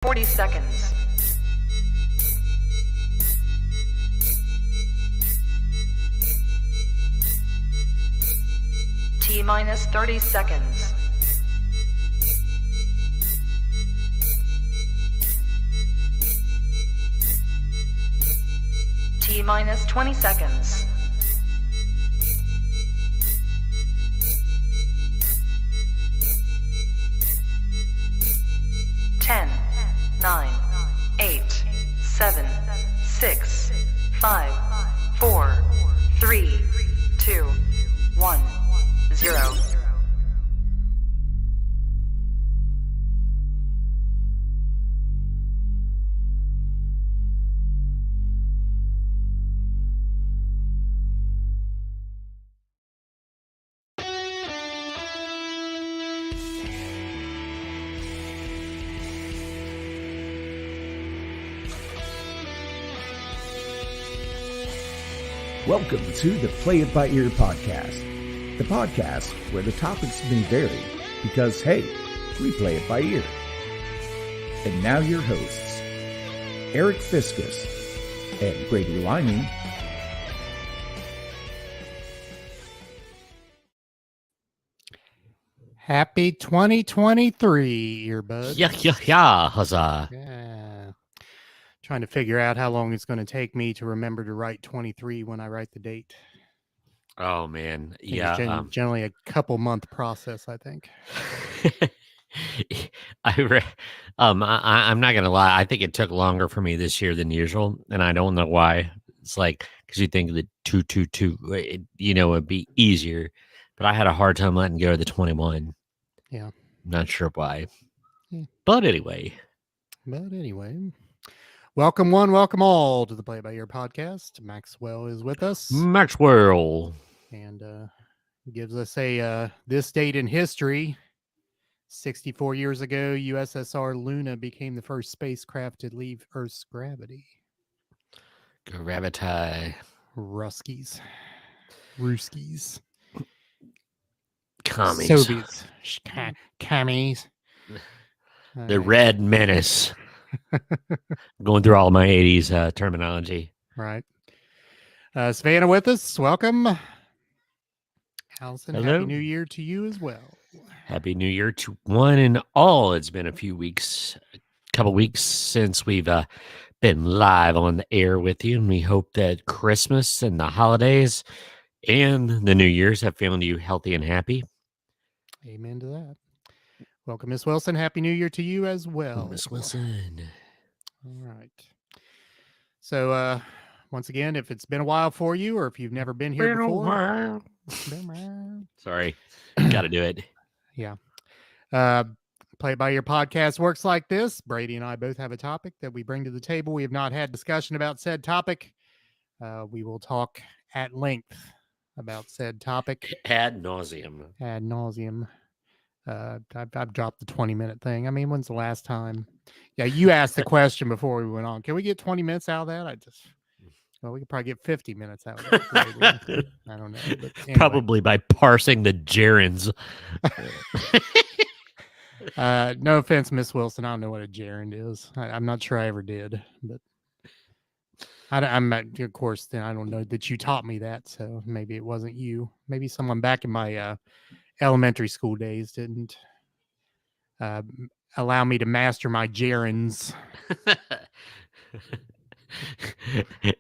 40 seconds. T-minus 30 seconds. T-minus 20 seconds. Ten, 9, 8, 7, 6, 5, 4, 3, 2, 1, 0. Welcome to the Play It By Ear podcast, the podcast where the topics may vary because, hey, we play it by ear. And now your hosts, Eric Fiskus and Grady Liming. Happy 2023, earbuds. Yeah, huzzah. Yeah. Trying to figure out how long it's going to take me to remember to write 23 when I write the date. Oh, man. I think Yeah. it's generally a couple month process, I think. I'm not going to lie. I think it took longer for me this year than usual, and I don't know why. It's like, because you think the 222, it'd be easier, but I had a hard time letting go of the 21. Yeah. Not sure why. Yeah. But anyway. Welcome one, welcome all to the Play It By Ear podcast. Maxwell is with us. Maxwell. And gives us a this date in history. 64 years ago, USSR Luna became the first spacecraft to leave Earth's gravity. Gravity. Ruskies. Commies. Soviets. Commies. The Red Menace. Going through all my 80s terminology. Right. Savannah with us. Welcome. Allison, hello. Happy New Year to you as well. Happy New Year to one and all. It's been a couple weeks since we've been live on the air with you, and we hope that Christmas and the holidays and the New Year's have found you healthy and happy. Amen to that. Welcome, Miss Wilson. Happy New Year to you as well. Miss Wilson. All right. So, once again, if it's been a while for you, or if you've never been here before, sorry, got to do it. Yeah. Play It By Ear podcast works like this. Brady and I both have a topic that we bring to the table. We have not had discussion about said topic. We will talk at length about said topic. Ad nauseum. I've dropped the 20-minute thing. I mean, when's the last time? Yeah, you asked the question before we went on. Can we get 20 minutes out of that? We could probably get 50 minutes out of it. I don't know. But anyway. Probably by parsing the gerunds. No offense, Miss Wilson. I don't know what a gerund is. I'm not sure I ever did, but I'm of course, then I don't know that you taught me that. So maybe it wasn't you. Maybe someone back in my elementary school days didn't allow me to master my gerunds.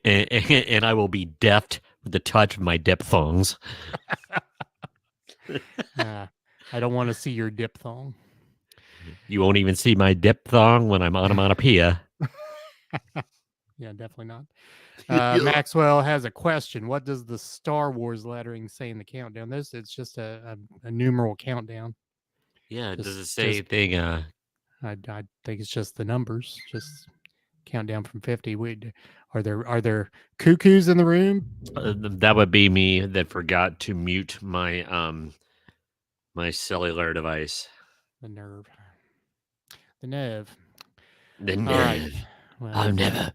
and I will be deft with the touch of my diphthongs. I don't want to see your diphthong. You won't even see my diphthong when I'm onomatopoeia. Yeah, definitely not. Maxwell has a question. What does the Star Wars lettering say in the countdown? It's just a numeral countdown. Yeah, does it say anything? I think it's just the numbers. Just countdown from 50. Are there cuckoos in the room? That would be me that forgot to mute my my cellular device. The nerve. All right. Well, I'll never.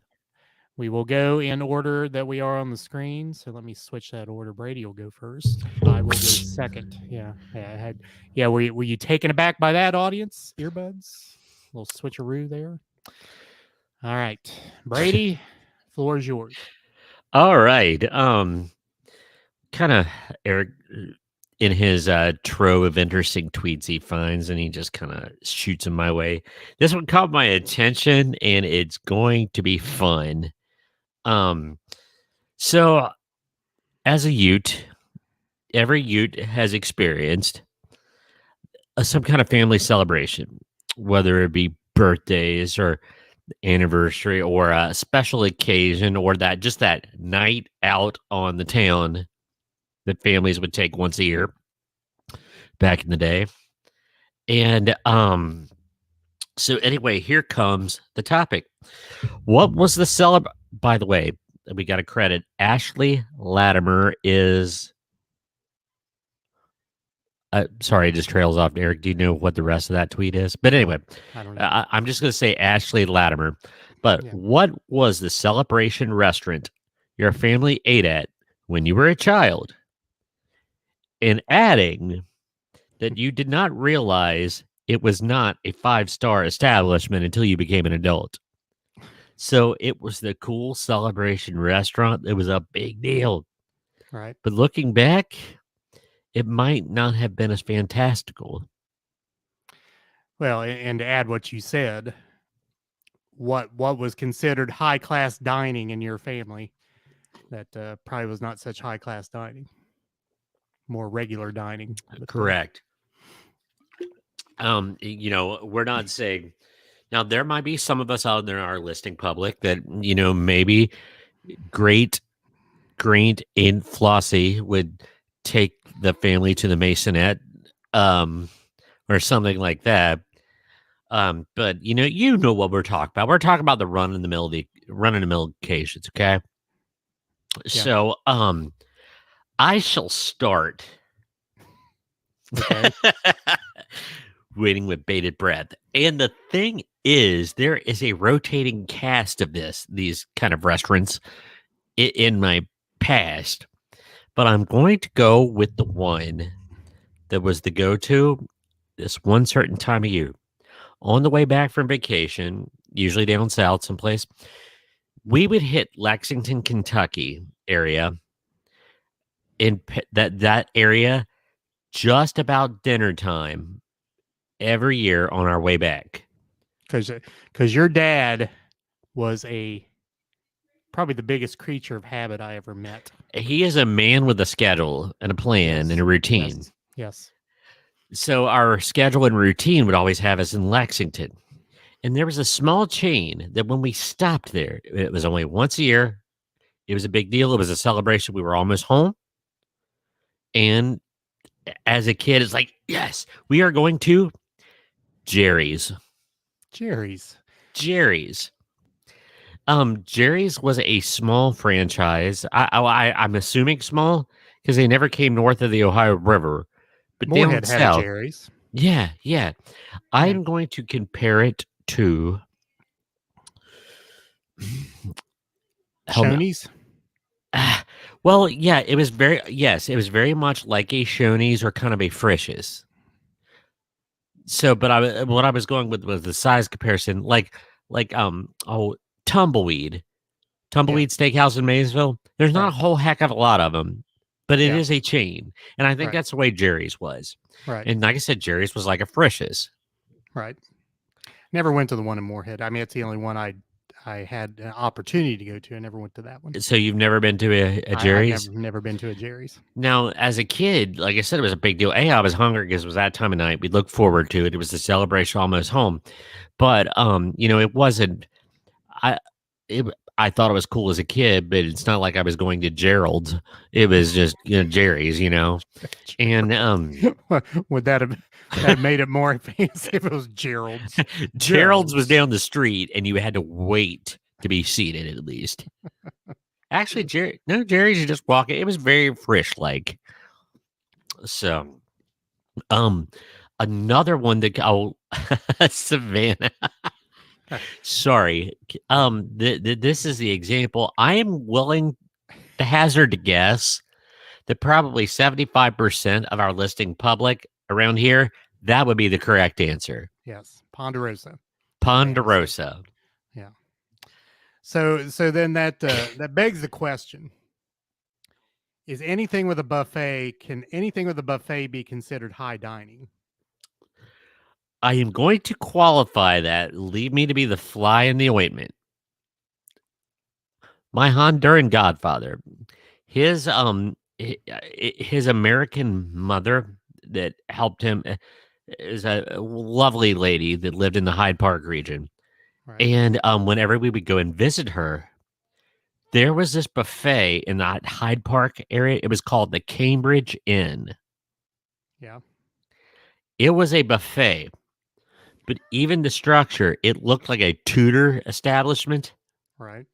We will go in order that we are on the screen. So let me switch that order. Brady will go first. I will go second. Yeah. Were you taken aback by that, audience? Earbuds? A little switcheroo there. All right, Brady, floor is yours. All right. Kind of Eric in his trove of interesting tweets he finds, and he just kind of shoots them my way. This one caught my attention, and it's going to be fun. So as a Ute, every Ute has experienced some kind of family celebration, whether it be birthdays or anniversary or a special occasion or that night out on the town that families would take once a year back in the day. And so anyway, here comes the topic. What was the by the way, we got to credit Ashley Latimer is sorry, it just trails off. Eric, do you know what the rest of that tweet is? But anyway, I don't know. I'm just going to say Ashley Latimer. But Yeah. what was the celebration restaurant your family ate at when you were a child? And adding that you did not realize it was not a 5-star establishment until you became an adult. So it was the cool celebration restaurant. It was a big deal. Right. But looking back, it might not have been as fantastical. Well, and to add what you said, what was considered high class dining in your family, that probably was not such high class dining, more regular dining. But, Correct. We're not saying now there might be some of us out there in our listing public that maybe great Aunt Flossie would take the family to the Masonette, or something like that. But you know what we're talking about. We're talking about the run in the mill occasions, okay? Yeah. So I shall start. Okay. Waiting with bated breath. And the thing is, there is a rotating cast of these kind of restaurants in my past, but I'm going to go with the one that was the go-to this one certain time of year. On the way back from vacation, usually down south someplace, we would hit Lexington, Kentucky area, in that area just about dinner time every year on our way back. Because your dad was probably the biggest creature of habit I ever met. He is a man with a schedule and a plan and a routine. Yes. So our schedule and routine would always have us in Lexington. And there was a small chain that when we stopped there, it was only once a year. It was a big deal. It was a celebration. We were almost home. And as a kid, it's like, yes, we are going to Jerry's. Jerry's. Jerry's was a small franchise. I'm assuming small because they never came north of the Ohio River. But Moorhead down had south, a Jerry's. Yeah. I'm going to compare it to Shoney's. Well, yeah, it was very much like a Shoney's or kind of a Frisch's. So, but what I was going with was the size comparison, like Tumbleweed Steakhouse in Maysville. There's not a whole heck of a lot of them, but it is a chain, and I think that's the way Jerry's was. Right. And like I said, Jerry's was like a Frisch's. Right. Never went to the one in Moorhead. I mean, it's the only one I had an opportunity to go to. I never went to that one. So you've never been to a Jerry's? I've never been to a Jerry's. Now, as a kid, like I said, it was a big deal. I was hungry because it was that time of night. We'd look forward to it. It was the celebration almost home. But it wasn't I thought it was cool as a kid, but it's not like I was going to Gerald's. It was just Jerry's, and would that have made it more fancy if it was Gerald's? Gerald's was down the street, and you had to wait to be seated at least. Actually, Jerry's, you just walk it. It was very Frisch like. So, another one that Savannah. Sorry. This is the example. I am willing to hazard to guess that probably 75% of our listing public around here, that would be the correct answer. Yes. Ponderosa. So then that begs the question: Is anything with a buffet? Can anything with a buffet be considered high dining? I am going to qualify that. Leave me to be the fly in the ointment. My Honduran godfather, his American mother that helped him is a lovely lady that lived in the Hyde Park region. Right. And whenever we would go and visit her, there was this buffet in that Hyde Park area. It was called the Cambridge Inn. Yeah. It was a buffet, but even the structure, it looked like a Tudor establishment. Right.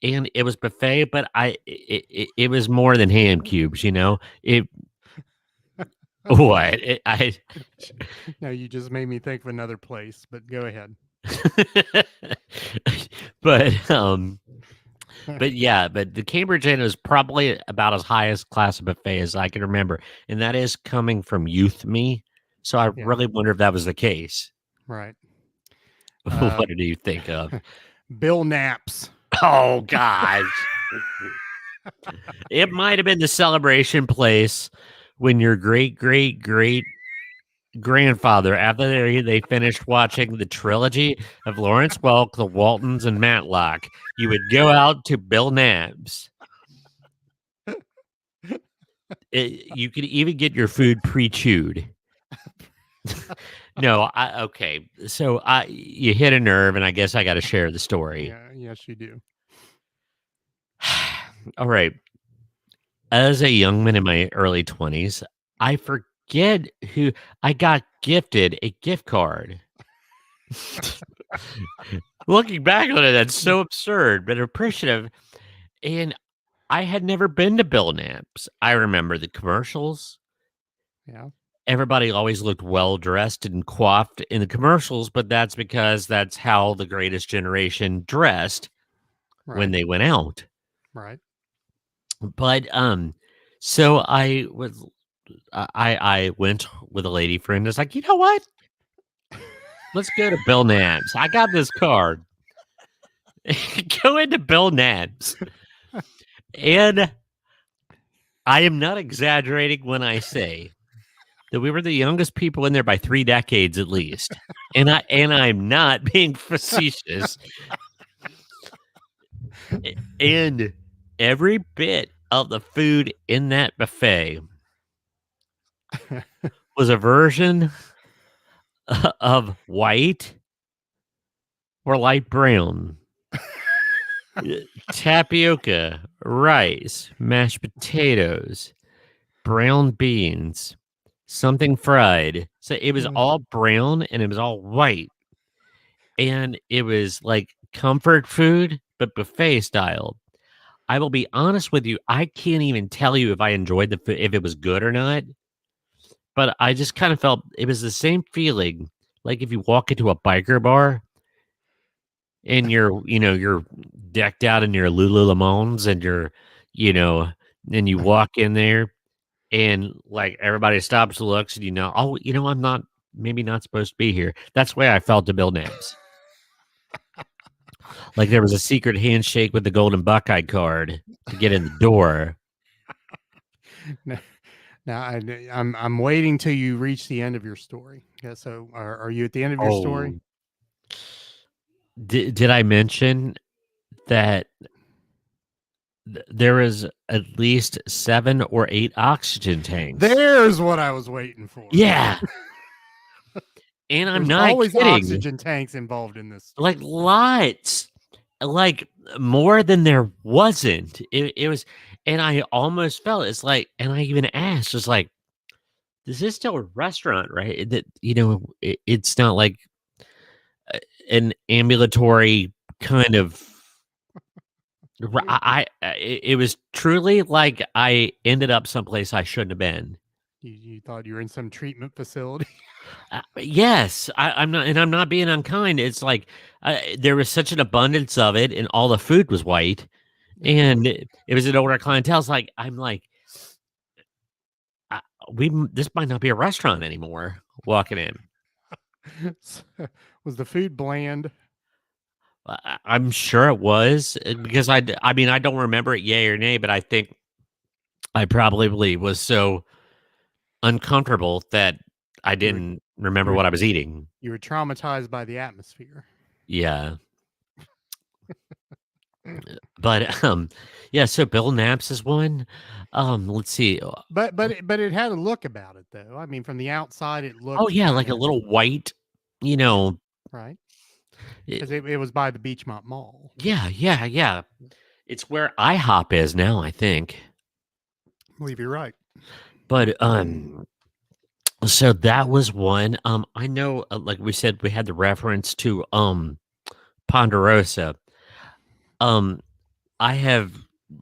And it was buffet, but it was more than ham cubes, you know? It what? No, you just made me think of another place, but go ahead. but but yeah, but the Cambridge Inn is probably about as highest class of buffet as I can remember, and that is coming from youth me. So I Yeah. really wonder if that was the case. Right. What do you think of? Bill Knapp's. Oh gosh. It might have been the celebration place when your great grandfather, after they finished watching the trilogy of Lawrence Welk, the Waltons, and Matlock, you would go out to Bill Knapp's. You could even get your food pre-chewed. No, okay. So you hit a nerve, and I guess I got to share the story. Yeah. Yes, you do. All right. As a young man in my early 20s, I forget who I got gifted a gift card. Looking back on it, that's so absurd, but appreciative. And I had never been to Bill Knapp's. I remember the commercials. Yeah. Everybody always looked well dressed and coiffed in the commercials, but that's because that's how the greatest generation dressed when Right. they went out. Right. But so I went with a lady friend. It's like, you know what? Let's go to Bill Knapp's. I got this card. Go into Bill Knapp's. And I am not exaggerating when I say that we were the youngest people in there by 3 decades at least. And I'm not being facetious. And every bit of the food in that buffet was a version of white or light brown. Tapioca, rice, mashed potatoes, brown beans, something fried. So it was all brown and it was all white. And it was like comfort food, but buffet style. I will be honest with you, I can't even tell you if I enjoyed the food, if it was good or not. But I just kind of felt it was the same feeling like if you walk into a biker bar and you're decked out in your Lululemons and then you walk in there and like everybody stops and looks and oh, I'm not maybe not supposed to be here. That's the way I felt to Bill Nance. Like there was a secret handshake with the golden Buckeye card to get in the door. Now I'm waiting till you reach the end of your story. Yeah, so are you at the end of your story? Did I mention that there is at least 7 or 8 oxygen tanks? There's what I was waiting for. Yeah. And I'm There's not always kidding. oxygen tanks involved in this. Like lots. Like more than there wasn't. It was, and I almost felt it's like, and I even asked, it's like, this is still a restaurant, right? That it's not like an ambulatory kind of. It was truly like I ended up someplace I shouldn't have been. You thought you were in some treatment facility. Yes, I'm not, and I'm not being unkind. It's like there was such an abundance of it, and all the food was white, and it was an older clientele. It's like I'm like, this might not be a restaurant anymore. Walking in, Was the food bland? I'm sure it was because I mean, I don't remember it yay or nay, but I think I probably was so uncomfortable that I You were didn't you remember were what I was eating. you were traumatized by the atmosphere. Yeah. But, yeah, so Bill Naps is one. Let's see. But it had a look about it though. I mean, from the outside, it Oh, looked yeah, like kind a of little white, you yeah, know, right. eh, Because it was by the Beachmont Mall. yeah, yeah, yeah. It's where IHOP is now, I think. I believe you're right. But, so that was one. I know, like we said, we had the reference to, Ponderosa. Um, I have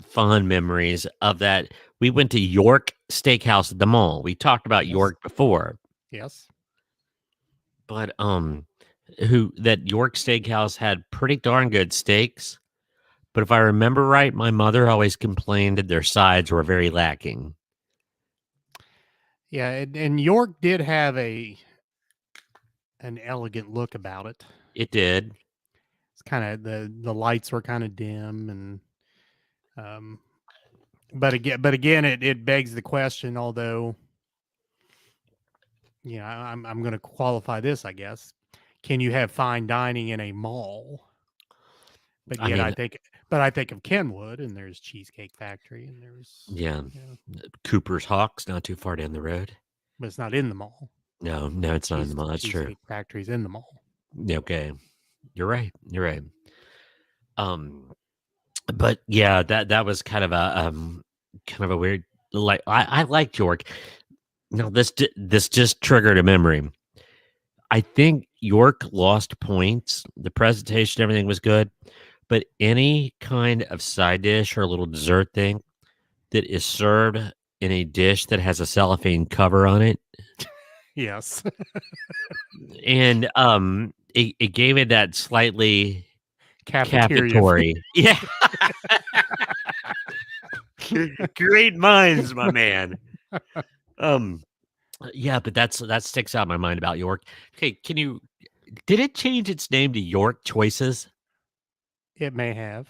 fond memories of that. We went to York Steakhouse at the mall. We talked about Yes. York before, Yes. but, who that York Steakhouse had pretty darn good steaks, but if I remember right, my mother always complained that their sides were very lacking. Yeah, and York did have an elegant look about it. It did. It's kind of the lights were kind of dim and um but again it begs the question, although I'm going to qualify this, I guess. Can you have fine dining in a mall? But I yet mean, I think of Kenwood and there's Cheesecake Factory and there's yeah, yeah, Cooper's Hawk's not too far down the road. but it's not in the mall. No, no, it's not in the mall. That's true. Cheesecake Factory's in the mall. Okay, you're right. You're right. Um, but yeah, that was kind of a weird. Like I liked York. No, this just triggered a memory. I think York lost points. The presentation, everything was good, but any kind of side dish or a little dessert thing that is served in a dish that has a cellophane cover on it, Yes. and it gave it that slightly Cafeteria. cafetorial. Yeah, great minds, my man. Um, yeah, but that sticks out in my mind about York. Okay, did it change its name to York Choices? It may have,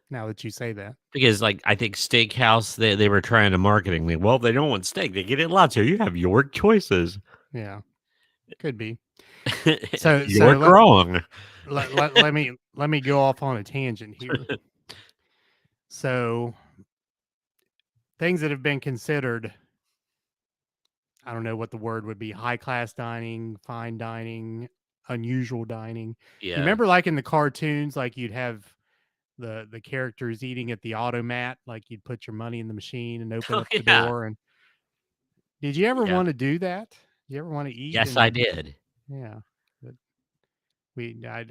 now that you say that. Because, like, I think Steakhouse, they were trying to marketing me. Well, they don't want steak; they get it lots. So you have York Choices. Yeah, could be. So York wrong. let me go off on a tangent here. So things that have been considered, I don't know what the word would be, high class dining, fine dining, unusual dining. You Yeah. remember like in the cartoons, like you'd have the characters eating at the automat, like you'd put your money in the machine and open Oh up the yeah. door. And did you ever Yeah. want to do that? Did you ever want to eat? Yes, I And did. yeah, but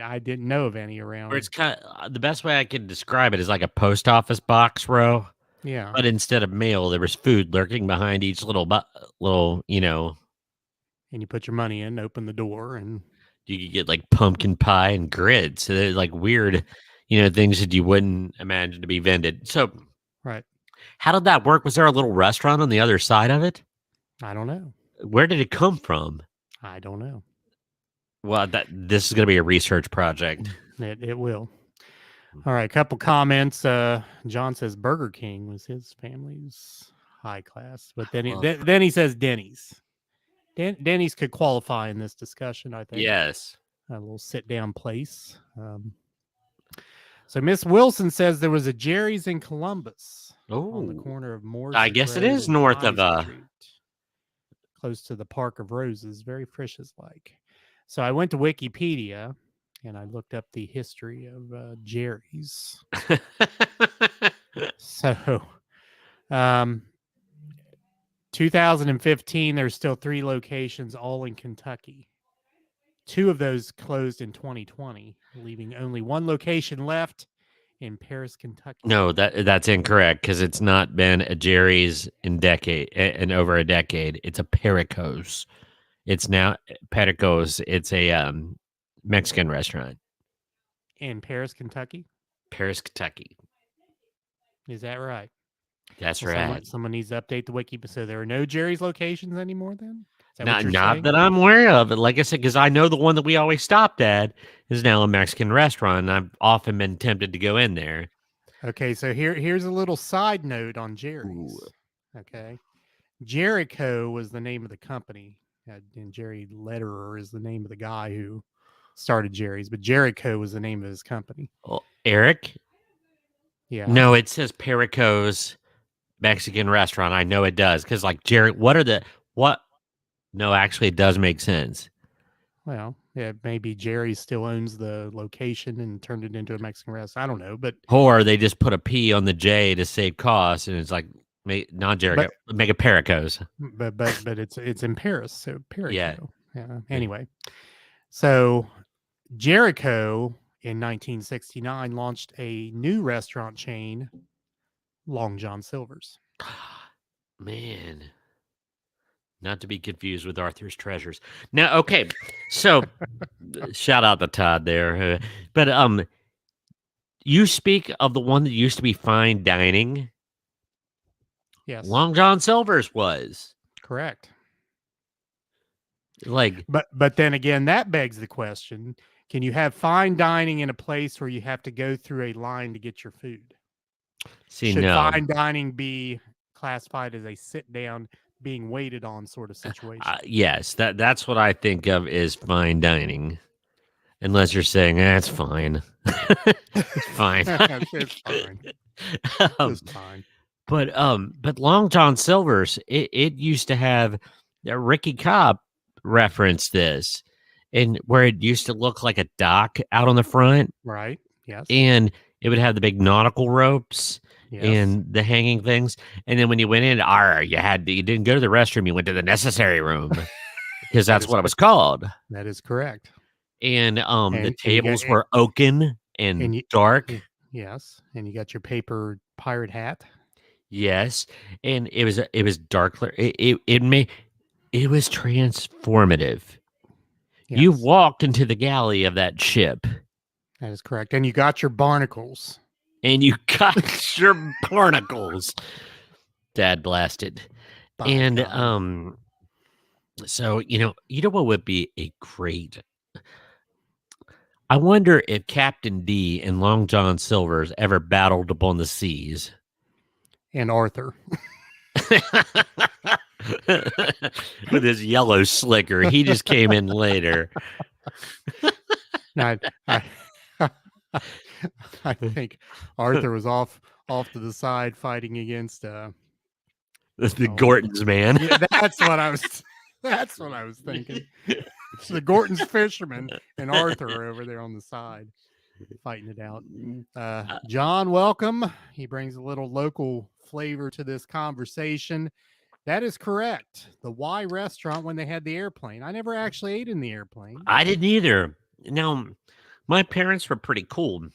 I didn't know of any Where around. it's kind of the best way I could describe it is like a post office box row, Yeah, but instead of mail, there was food lurking behind each little. and you put your money in, open the door, and You could get like pumpkin pie and grits. So they're like weird, things that you wouldn't imagine to be vended. So right. how did that work? Was there a little restaurant on the other side of it? I don't know. Where did it come from? I don't know. Well, this is going to be a research project. It will. All right, couple comments. John says Burger King was his family's high class, but then Well, then he says Denny's. Denny's could qualify in this discussion, I think. yes. A little sit down place. So Miss Wilson says there was a Jerry's in Columbus on the Oh, corner of I Morses guess it Road is and north High of Street, close to the Park of Roses. Very Frisch's like. So I went to Wikipedia and I looked up the history of Jerry's. So, um, 2015, there's still 3 locations, all in Kentucky. 2 of those closed in 2020, leaving only 1 location left in Paris, Kentucky. No, that's incorrect because it's not been a Jerry's in over a decade. It's a Pericos. It's now Pericos. It's a Mexican restaurant. In Paris, Kentucky, Paris, Kentucky. is that right? That's Well, right. someone needs to update the wiki. So there are no Jerry's locations anymore. Then Is that what you're Not saying? that I'm aware of it. Like I said, because I know the one that we always stopped at is now a Mexican restaurant, and I've often been tempted to go in there. Okay, so here's a little side note on Ooh. Jerry's. Okay. Jericho was the name of the company, and Jerry Lederer is the name of the guy who started Jerry's, but Jericho was the name of his company. Oh, Eric? Yeah. No, it says Perico's Mexican restaurant. I know it does because, like, Jerry, what? No, actually, it does make sense. Well, yeah, maybe Jerry still owns the location and turned it into a Mexican restaurant. I don't know, Or they just put a P on the J to save costs, and it's like, not Jericho, but make it Perico's. but it's in Paris, so Yeah. Perico. Yeah. Anyway, so Jericho in 1969 launched a new restaurant chain, Long John Silver's. Man. Not to be confused with Arthur's Treasures. Now, okay, so shout out to Todd there. But you speak of the one that used to be fine dining. Yes, Long John Silver's was correct. like, But then again, that begs the question: can you have fine dining in a place where you have to go through a line to get your food? see, Should no, fine dining be classified as a sit down, being waited on sort of situation? yes, that's what I think of as fine dining. Unless you're saying that's fine, it's fine. It's fine. um, Just fine. but Long John Silver's it used to have Ricky Cobb referenced this, and where it used to look like a dock out on the front, Right. Yes. and it would have the big nautical ropes Yes. and the hanging things, and then when you went in, you didn't go to the restroom, you went to the necessary room because That that's is what it was called, that is correct. and the And you got tables were oaken and and dark. yes, and you got your paper pirate hat. Yes, and it was dark. It was transformative. You Yes, walked into the galley of that ship, that is correct. And you got your barnacles. and you got your barnacles. Dad blasted, By and God. so you know what would be a great. I wonder if Captain D and Long John Silver's ever battled upon the seas. And Arthur. With his yellow slicker. He just came in later. I, I, I think Arthur was off to the side fighting against The Oh. Gortons, man. yeah, that's what I was thinking. The Gorton's fishermen and Arthur over there on the side fighting it out. John, welcome. He brings a little local flavor to this conversation. That is correct. The Y restaurant when they had the airplane. I never actually ate in the airplane. I didn't either. Now, my parents were pretty cool.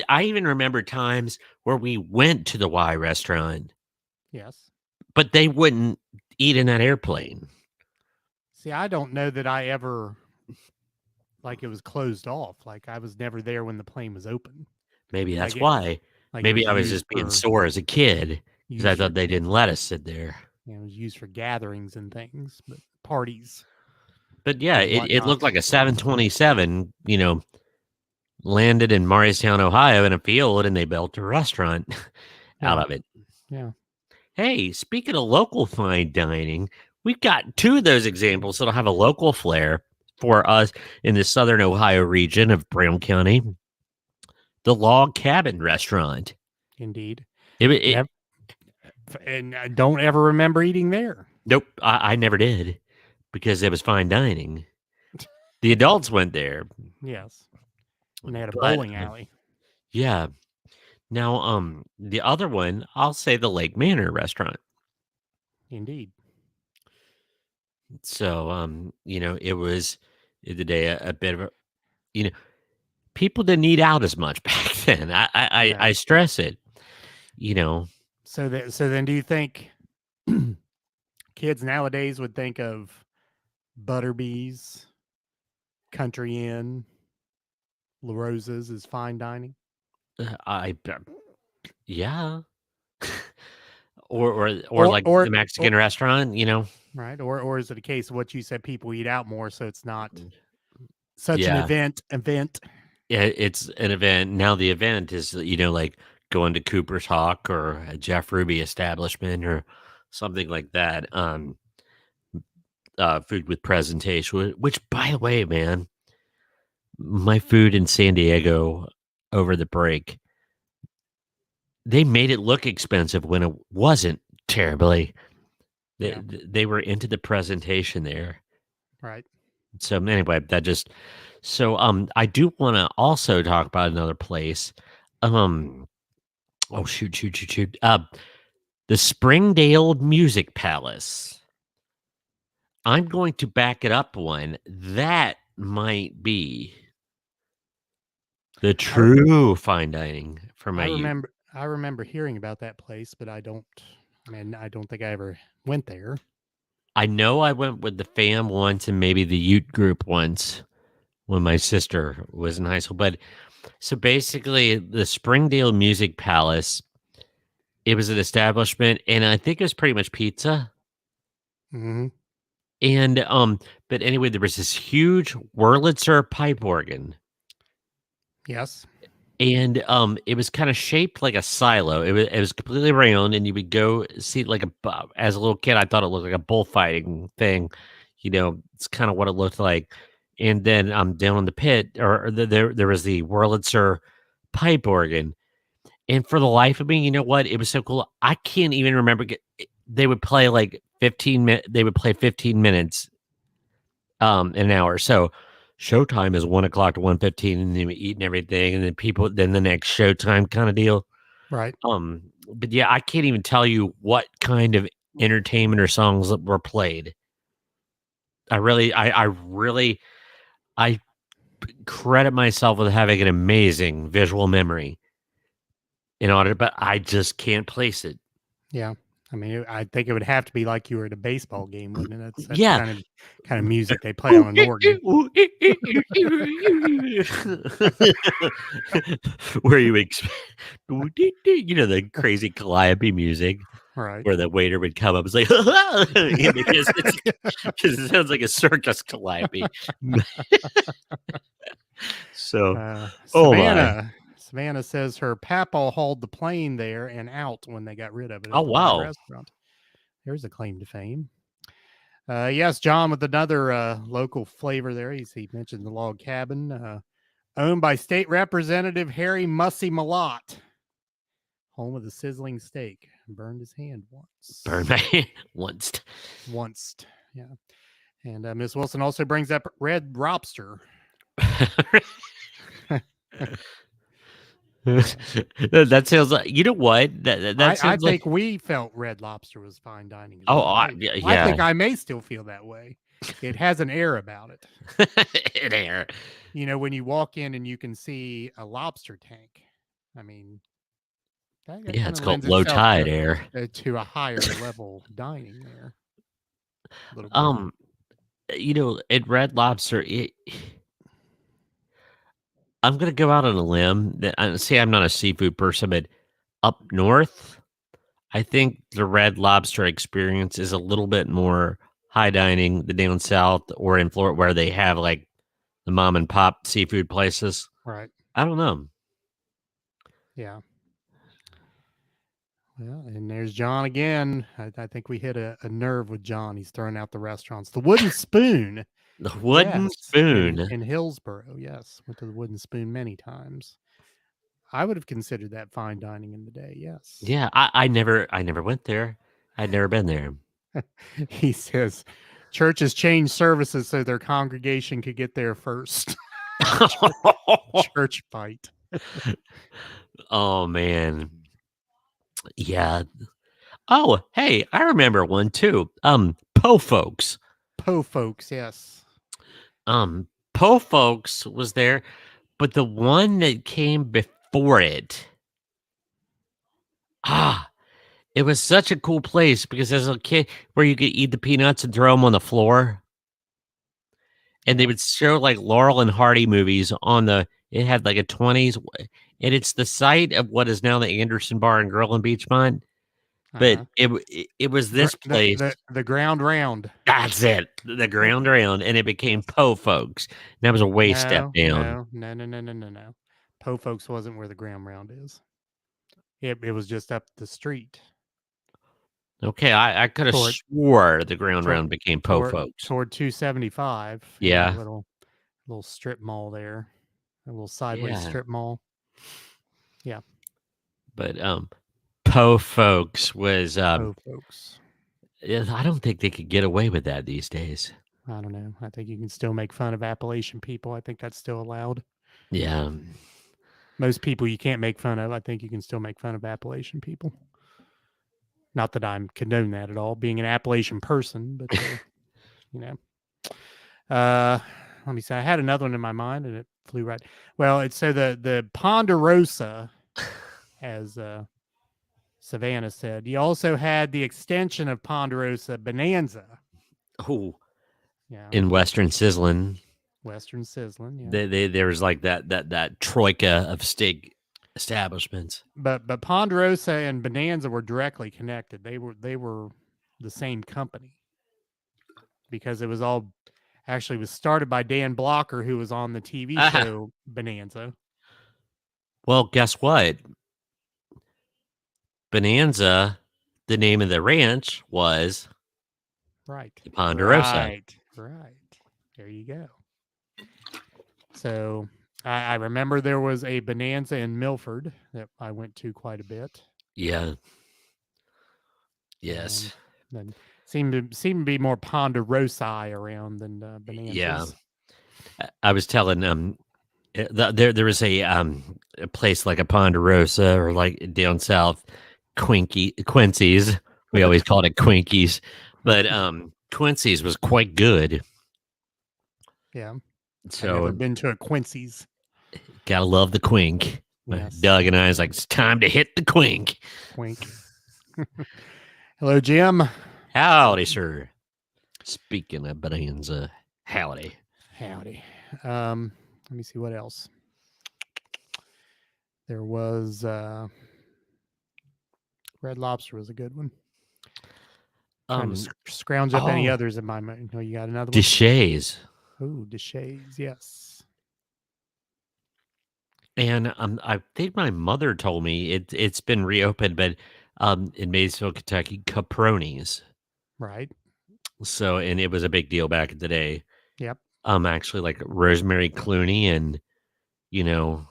I even remember times where we went to the Y restaurant, Yes. but they wouldn't eat in that airplane. See, I don't know that I ever like it was closed off. Like I was never there when the plane was open. Maybe that's Like it- why. Like Maybe I was used just being for- sore as a kid because I used for- thought they didn't let us sit there. It was used for gatherings and things, but parties. But yeah, And it looked whatnot. like a 727, landed in Morristown, Ohio in a field, and they built a restaurant out Yeah. of it. Yeah. Hey, speaking of local fine dining, we've got two of those examples that'll have a local flair for us in the southern Ohio region of Brown County. The Log Cabin Restaurant. Indeed. It, And I don't ever remember eating there. nope, I never did because it was fine dining. The adults went there. Yes. And they had a But, bowling alley. Yeah. Now, the other one, I'll say the Lake Manor Restaurant. Indeed. So, it was the day a bit of a, people didn't eat out as much back then. I stress it. So then do you think kids nowadays would think of Butterbees, Country Inn, La Rosa's as fine dining? Yeah. or like the Mexican restaurant, right? Or is it a case of what you said? People eat out more, so it's not such an Yeah. event. Yeah, it's an event. Now the event is, like going to Cooper's Hawk or a Jeff Ruby establishment or something like that. Food with presentation, which, by the way, man, my food in San Diego over the break, they made it look expensive when it wasn't terribly. Yeah. They were into the presentation there. Right. So anyway, I do want to also talk about another place. Oh shoot. The Springdale Music Palace. I'm going to back it up one. That might be the true fine dining for my youth. I remember hearing about that place, but I don't think I ever went there. I know I went with the fam once and maybe the Ute group once when my sister was in high school. But so basically, the Springdale Music Palace, it was an establishment, and I think it was pretty much pizza. Mm-hmm. And but anyway, there was this huge Wurlitzer pipe organ. Yes. And it was kind of shaped like a silo. It was completely round, and you would go see like as a little kid, I thought it looked like a bullfighting thing. It's kind of what it looked like. And then down in the pit, there was the Wurlitzer pipe organ. And for the life of me, you know what? It was so cool. I can't even remember. They would play like 15 minutes. They would play 15 minutes, an hour. So showtime is 1:00 to 1:15, and they would eat and everything, and then the next showtime kind of deal. Right. But yeah, I can't even tell you what kind of entertainment or songs that were played. I credit myself with having an amazing visual memory but I just can't place it. Yeah. I mean, I think it would have to be like you were at a baseball game, wouldn't it? That's Yeah. kind of music they play on an organ. Where you expect, the crazy calliope music, Right. where the waiter would come up and say, because it sounds like a circus calliope. So, Savannah says her papa hauled the plane there and out when they got rid of it. Oh, wow. Restaurant. There's a claim to fame. Yes, John, with another local flavor there. He mentioned the log cabin, owned by State Representative Harry Mussy Malott, home of the sizzling steak. Burned his hand once. Burned my hand once. Once, yeah. And Miss Wilson also brings up Red Lobster. That sounds like, you know what? I think we felt Red Lobster was fine dining. Yeah. I think I may still feel that way. It has an air about it. An air. When you walk in and you can see a lobster tank. I mean, yeah, it's called low tide air to a higher level dining there. At Red Lobster, I'm going to go out on a limb that I'm not a seafood person, but up north, I think the Red Lobster experience is a little bit more high dining than down south or in Florida, where they have like the mom and pop seafood places. Right. I don't know. Yeah. Well, and there's John again. I think we hit a nerve with John. He's throwing out the restaurants. The Wooden Spoon. The Wooden Spoon. In Hillsboro, yes. Went to the Wooden Spoon many times. I would have considered that fine dining in the day, yes. Yeah, I never went there. I'd never been there. He says churches changed services so their congregation could get there first. Church fight. Oh, man. Yeah. Oh, hey, I remember one too. Po Folks. Po Folks, yes. Po Folks was there, but the one that came before it, it was such a cool place because as a kid, where you could eat the peanuts and throw them on the floor, and they would show like Laurel and Hardy movies it had like a 20s, and it's the site of what is now the Anderson Bar and Grill in Beachmont. but Uh-huh. it was this place. The ground round. That's it, the ground round, and it became Po Folks. That was a way step No, down. no, no, no, no, no, no, no. Po Folks wasn't where the ground round is. It was just up the street Okay, I could have toward swore the ground toward round became Po Folks. toward 275 in that Yeah, little strip mall there, a little sideways yeah, strip mall. Yeah, but Po Folks was Po Folks. I don't think they could get away with that these days. I don't know. I think you can still make fun of Appalachian people. I think that's still allowed. Yeah, Most people you can't make fun of. I think you can still make fun of Appalachian people. Not that I'm condone that at all, being an Appalachian person, but you know. Let me see. I had another one in my mind and it flew right. Well, it's so the Ponderosa, as Savannah said. You also had the extension of Ponderosa, Bonanza. oh, Yeah, in Western Sizzlin'. Western Sizzling. Yeah, There was like that troika of steak establishments. but Ponderosa and Bonanza were directly connected. They were the same company because it was all actually was started by Dan Blocker, who was on the TV Ah, show Bonanza. well, guess what? Bonanza, the name of the ranch was Right. the Ponderosa. Right. There you go. So I remember there was a Bonanza in Milford that I went to quite a bit. Yeah. Yes. Then seemed to be more Ponderosa around than Bonanzas. Yeah. I was telling there was a place like a Ponderosa or like down south, Quincy's. We always called it Quinkies, but Quincy's was quite good. Yeah. So I've never been to a Quincy's. gotta love the Quink. Yes. Doug and I was like, it's time to hit the Quink. Quink. Hello, Jim. Howdy, sir. Speaking of Bonanza, howdy. Howdy. Let me see what else. There was Red Lobster was a good one. Trying to scrounge up any others in my mind. Oh, you got another one? Deshays. Oh, Deshays, yes. And I think my mother told me it's been reopened, but in Maysville, Kentucky, Caproni's. Right. So, and it was a big deal back in the day. Yep. Actually, like Rosemary Clooney and the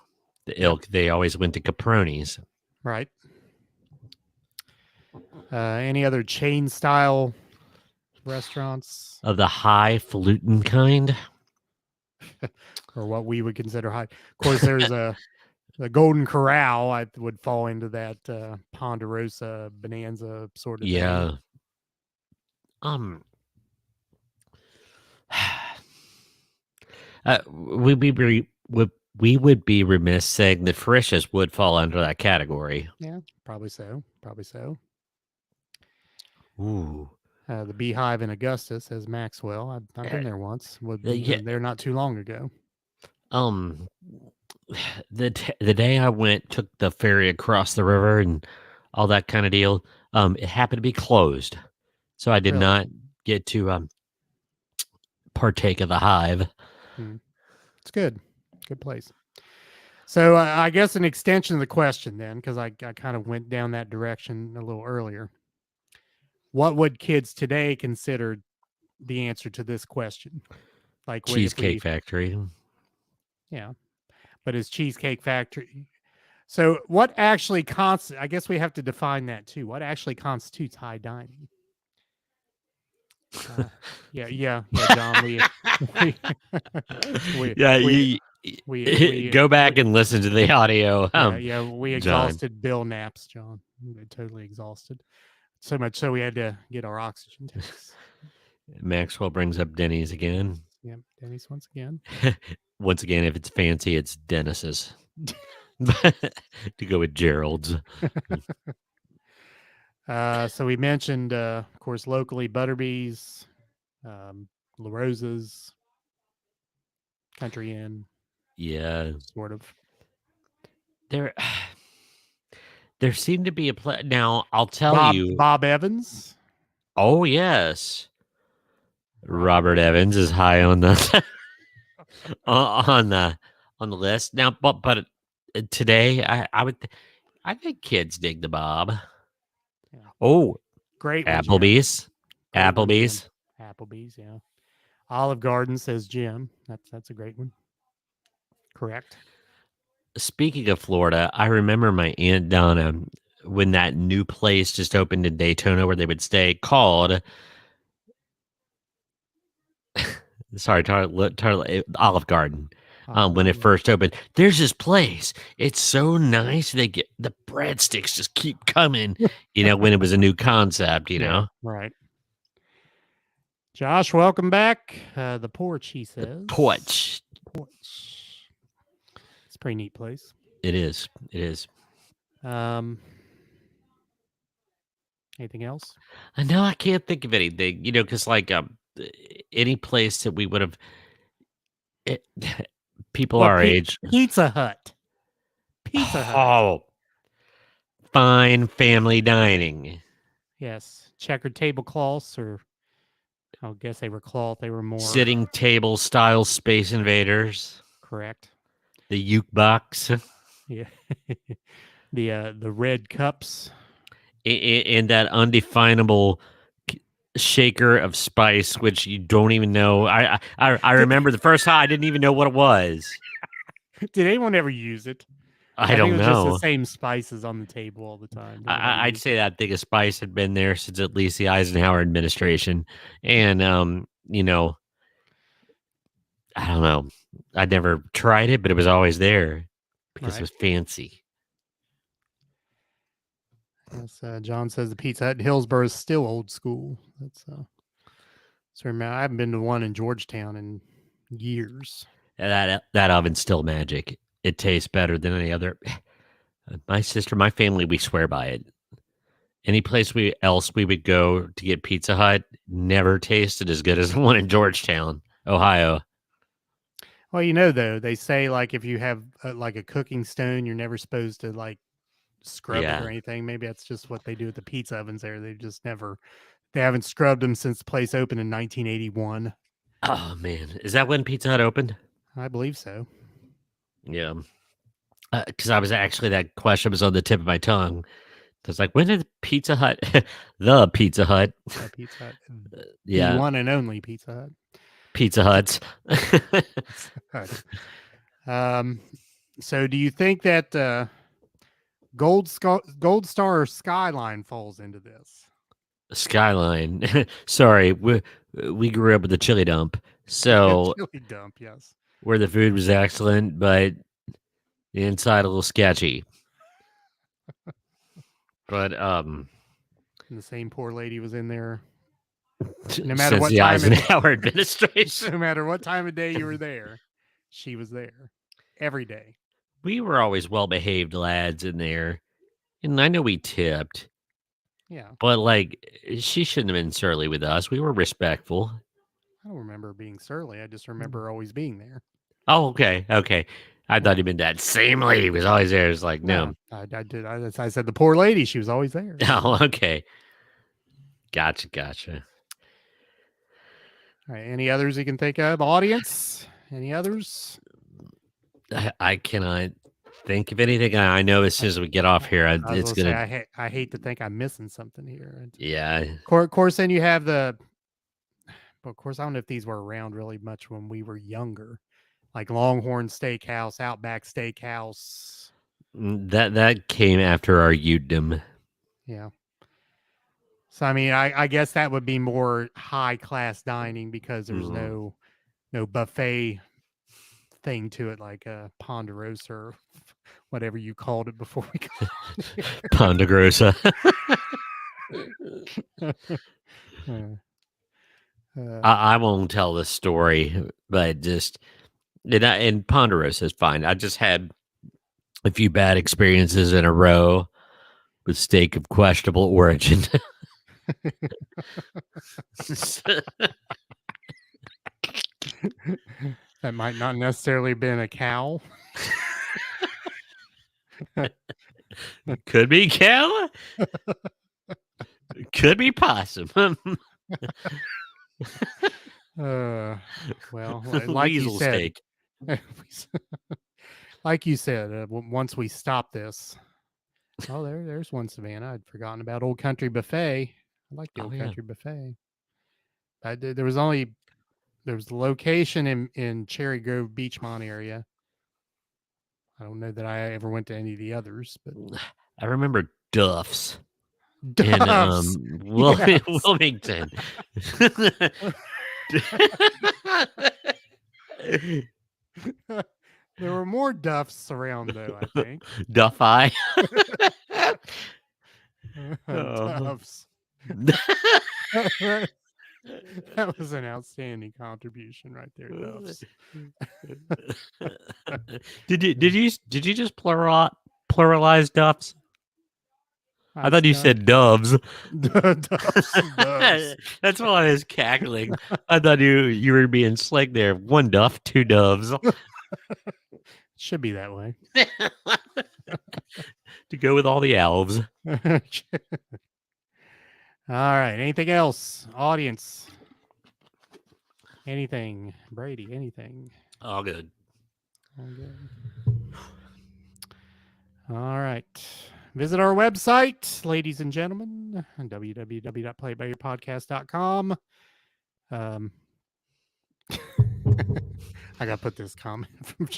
ilk, they always went to Caproni's. Right. Any other chain style restaurants Of the highfalutin kind. or what we would consider high? Of course, there's the Golden Corral. I would fall into that Ponderosa Bonanza sort of Yeah. thing. We would be remiss saying that Frisch's would fall under that category. Yeah, probably so. Probably so. Ooh. The Beehive in Augusta, says Maxwell. I've been there once. Yeah. There not too long ago. The day I took the ferry across the river and all that kind of deal, it happened to be closed, so I did Really? not get to partake of the hive. It's good. Good place. So I guess an extension of the question then, because I kind of went down that direction a little earlier. What would kids today consider the answer to this question? Like Cheesecake Factory. Yeah, but is Cheesecake Factory? So what actually I guess we have to define that too. What actually constitutes high dining? Yeah, John. We go back and listen to the audio. We exhausted Bill Knapp's, John. We totally exhausted. So much so we had to get our oxygen tanks. Maxwell brings up Denny's again. Yep, Denny's once again. Once again, if it's fancy, it's Dennis's. To go with Gerald's. So we mentioned, of course, locally Butterbee's, La Rosa's, Country Inn. Yeah, sort of. There seemed to be a play. Now I'll tell Bob you. Bob Evans. Oh yes, Robert Evans is high on the on the list now. But today I think kids dig the Bob. Yeah. Oh, Great one, Jim. Applebee's, Great one, Jim. Applebee's. Applebee's, yeah. Olive Garden, says Jim. That's a great one. Correct. Speaking of Florida, I remember my Aunt Donna when that new place just opened in Daytona where they would stay called sorry, Olive Garden. When it first opened, there's this place. It's so nice. They get the breadsticks just keep coming. When it was a new concept. Yeah, right. Josh, welcome back. The porch, he says. Porch. It's a pretty neat place. It is. It is. Anything else? No, I can't think of anything. Because any place that we would have. People our age. Pizza Hut. Pizza Hut. Oh, fine family dining. Yes, checkered tablecloths, or I guess they were cloth. They were more sitting table style Space Invaders. Correct. The uke box. Yeah. the red cups. And that undefinable shaker of spice, which you don't even know. I remember the first time I didn't even know what it was. Did anyone ever use it? I don't think it was know. just the same spices on the table all the time. I'd say that thing of spice had been there since at least the Eisenhower administration. And, I don't know. I'd never tried it, but it was always there because it was fancy. Yes, John says the Pizza Hut in Hillsborough is still old school. That's so I haven't been to one in Georgetown in years. That oven's still magic. It tastes better than any other. My sister, my family, we swear by it. Any place we would go to get Pizza Hut never tasted as good as the one in Georgetown, Ohio. Well, though, they say if you have a cooking stone, you're never supposed to scrub it or anything. Maybe that's just what they do with the pizza ovens there. They haven't scrubbed them since the place opened in 1981. Oh man, is that when Pizza Hut opened? I believe so. Yeah, because that question was on the tip of my tongue. I was like, when did Pizza Hut, the Pizza Hut, the one and only Pizza Hut, Pizza Huts. So do you think that Gold Star or Skyline falls into this? Skyline. Sorry, we grew up with the chili dump, so chili dump, yes, where the food was excellent, but the inside a little sketchy. But and the same poor lady was in there. No matter what time Eisenhower administration, no matter what time of day you were there, she was there every day. We were always well-behaved lads in there, and I know we tipped. Yeah, but she shouldn't have been surly with us. We were respectful. I don't remember being surly. I just remember always being there. Oh, okay. I thought you meant that same lady was always there. It's like, no. I did. I said the poor lady. She was always there. Oh, okay. Gotcha. All right. Any others you can think of? Audience? Any others? I cannot think of anything. I know as soon as we get off here, it's going to... I hate to think I'm missing something here. Yeah. Of course, then you have the... But of course, I don't know if these were around really much when we were younger. Like Longhorn Steakhouse, Outback Steakhouse. That came after our youth-dom. Yeah. So, I mean, I guess that would be more high-class dining because there's no buffet thing to it, like a Ponderosa or whatever you called it before we got here. Ponderosa. I won't tell the story, but just... And Ponderosa is fine. I just had a few bad experiences in a row with steak of questionable origin. That might not necessarily have been a cow. Could be cow. Could be possum. Well, like you Weasel said, steak. like you said, once we stop this, there's one Savannah. I'd forgotten about Old Country Buffet. I like the Oh, Old yeah. Country Buffet. There was the location in Cherry Grove, Beachmont area. I don't know that I ever went to any of the others, but I remember Duff's in Duff's. Yes. Wilmington. There were more Duffs around, though, I think. Duff Eye. Duffs. That was an outstanding contribution right there, Duffs. Did you just pluralize Duffs? I thought you said doves. Doves. That's why I was cackling. I thought you were being slick there. One duff, two doves. Should be that way. To go with all the elves. All right. Anything else? Audience. Anything. Brady, anything. All good. All good. All right. Visit our website, ladies and gentlemen, www.playbyyourpodcast.com. I got to put this comment from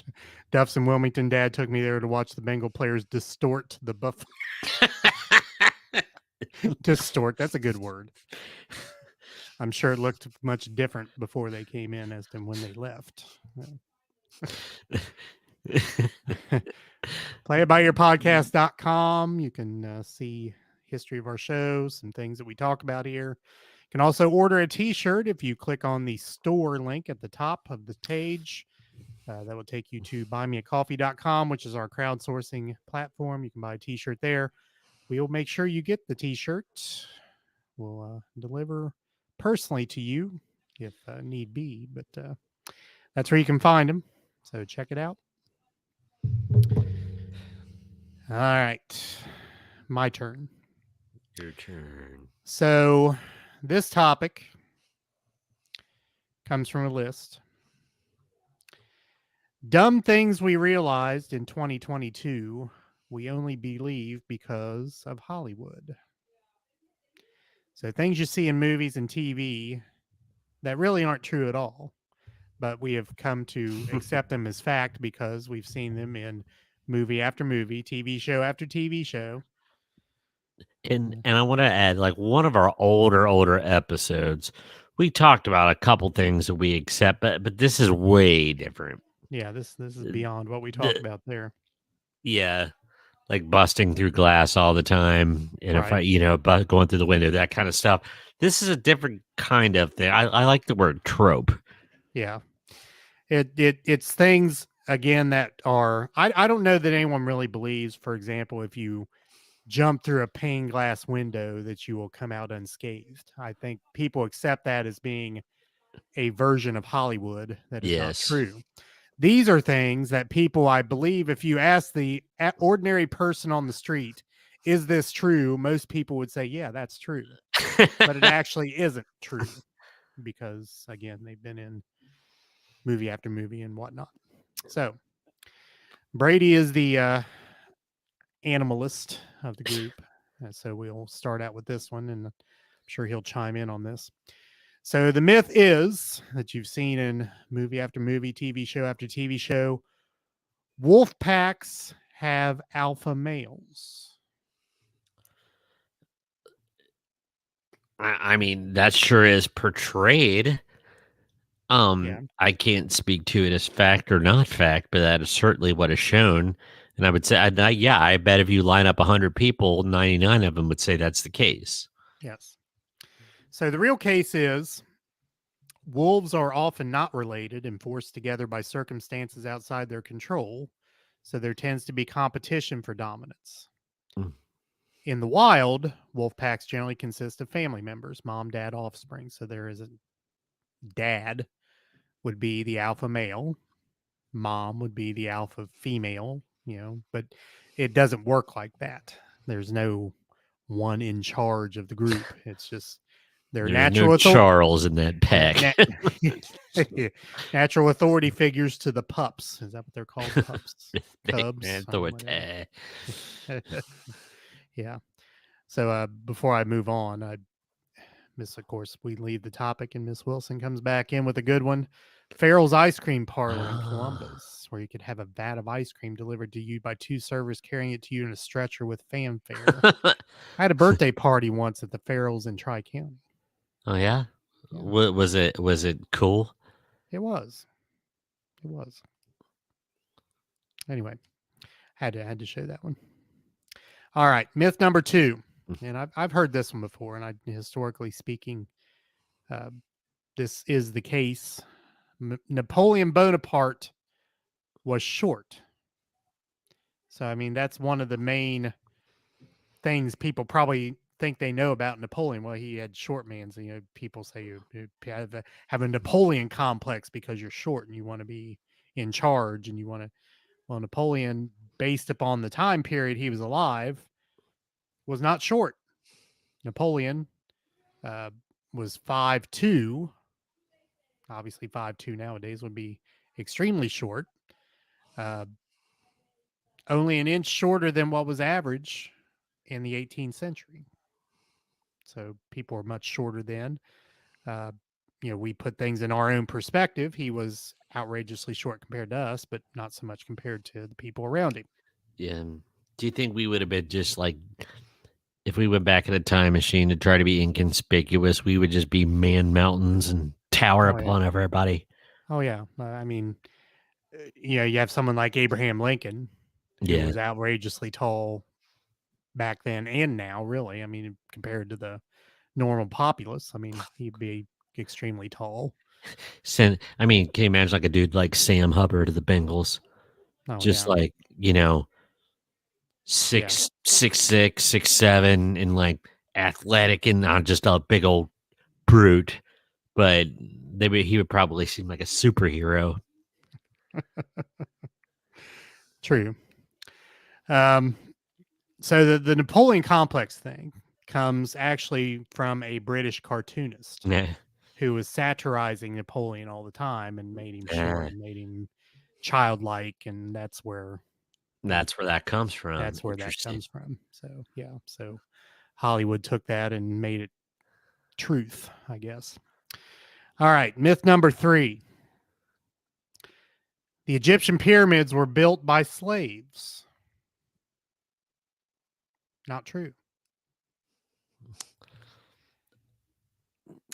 Duff's in Wilmington. Dad took me there to watch the Bengal players distort the buffalo. Distort. That's a good word. I'm sure it looked much different before they came in as to when they left. Playitbyyourpodcast.com. You can see history of our shows and things that we talk about here. You can also order a t-shirt if you click on the store link at the top of the page. That will take you to buymeacoffee.com, which is our crowdsourcing platform. You can buy a t-shirt there. We will make sure you get the t-shirt. We'll deliver personally to you if need be, but that's where you can find them. So check it out. All right. My turn. Your turn. So this topic comes from a list. Dumb things we realized in 2022 we only believe because of Hollywood. So things you see in movies and TV that really aren't true at all, but we have come to accept them as fact because we've seen them in movie after movie, TV show after TV show. And I want to add, like, one of our older episodes, we talked about a couple things that we accept, but this is way different. Yeah, this is beyond what we talked about there. Yeah, like busting through glass all the time, and Right. if I going through the window, that kind of stuff. This is a different kind of thing. I like the word trope. Yeah, it's things again that are I don't know that anyone really believes. For example, if you jump through a pane glass window, that you will come out unscathed. I think people accept that as being a version of Hollywood that is not true. These are things that people, I believe, if you ask the ordinary person on the street, is this true? Most people would say, yeah, that's true. But it actually isn't true because, again, they've been in movie after movie and whatnot. So Brady is the animalist of the group. So we'll start out with this one, and I'm sure he'll chime in on this. So the myth is that you've seen in movie after movie, TV show after TV show, wolf packs have alpha males. I mean, that sure is portrayed. I can't speak to it as fact or not fact, but that is certainly what is shown. And I would say, I bet if you line up 100 people, 99 of them would say that's the case. Yes. So the real case is wolves are often not related and forced together by circumstances outside their control. So there tends to be competition for dominance. Mm. In the wild, wolf packs generally consist of family members, mom, dad, offspring. So there is a dad would be the alpha male, mom would be the alpha female, but it doesn't work like that. There's no one in charge of the group. It's just their There's no natural authority. Charles in that pack. Natural authority figures to the pups. Is that what they're called? Pups, cubs. Man, I throw don't it. know. Yeah. So before I move on, of course, we leave the topic, and Miss Wilson comes back in with a good one. Farrell's Ice Cream Parlor in Columbus, where you could have a vat of ice cream delivered to you by 2 servers carrying it to you in a stretcher with fanfare. I had a birthday party once at the Farrell's in Tri County. Oh yeah? Yeah. Was it cool? It was. It was. Anyway, had to show that one. All right, myth number 2, and I've heard this one before, and historically speaking, this is the case. Napoleon Bonaparte was short. So, I mean, that's one of the main things people probably think they know about Napoleon. Well, he had short mans. You know, people say you have a Napoleon complex because you're short and you want to be in charge and you want to. Well, Napoleon, based upon the time period he was alive, was not short. Napoleon was 5'2". Obviously, 5'2" nowadays would be extremely short. Only an inch shorter than what was average in the 18th century. So people were much shorter then. We put things in our own perspective. He was outrageously short compared to us, but not so much compared to the people around him. Yeah. Do you think we would have been just like, if we went back in a time machine to try to be inconspicuous, we would just be man mountains and tower upon everybody? Oh, yeah. I mean, you have someone like Abraham Lincoln, who was outrageously tall back then and now, really. I mean, compared to the normal populace, I mean, he'd be extremely tall. Can you imagine like a dude like Sam Hubbard of the Bengals? Oh, Just yeah. like, 6'6", 6'7", and like athletic and not just a big old brute. But he would probably seem like a superhero. True. So the Napoleon complex thing comes actually from a British cartoonist Yeah. who was satirizing Napoleon all the time and made him short and made him childlike, and that's where that comes from. That's where that comes from. So yeah, so Hollywood took that and made it truth, I guess. All right, myth number 3. The Egyptian pyramids were built by slaves. Not true.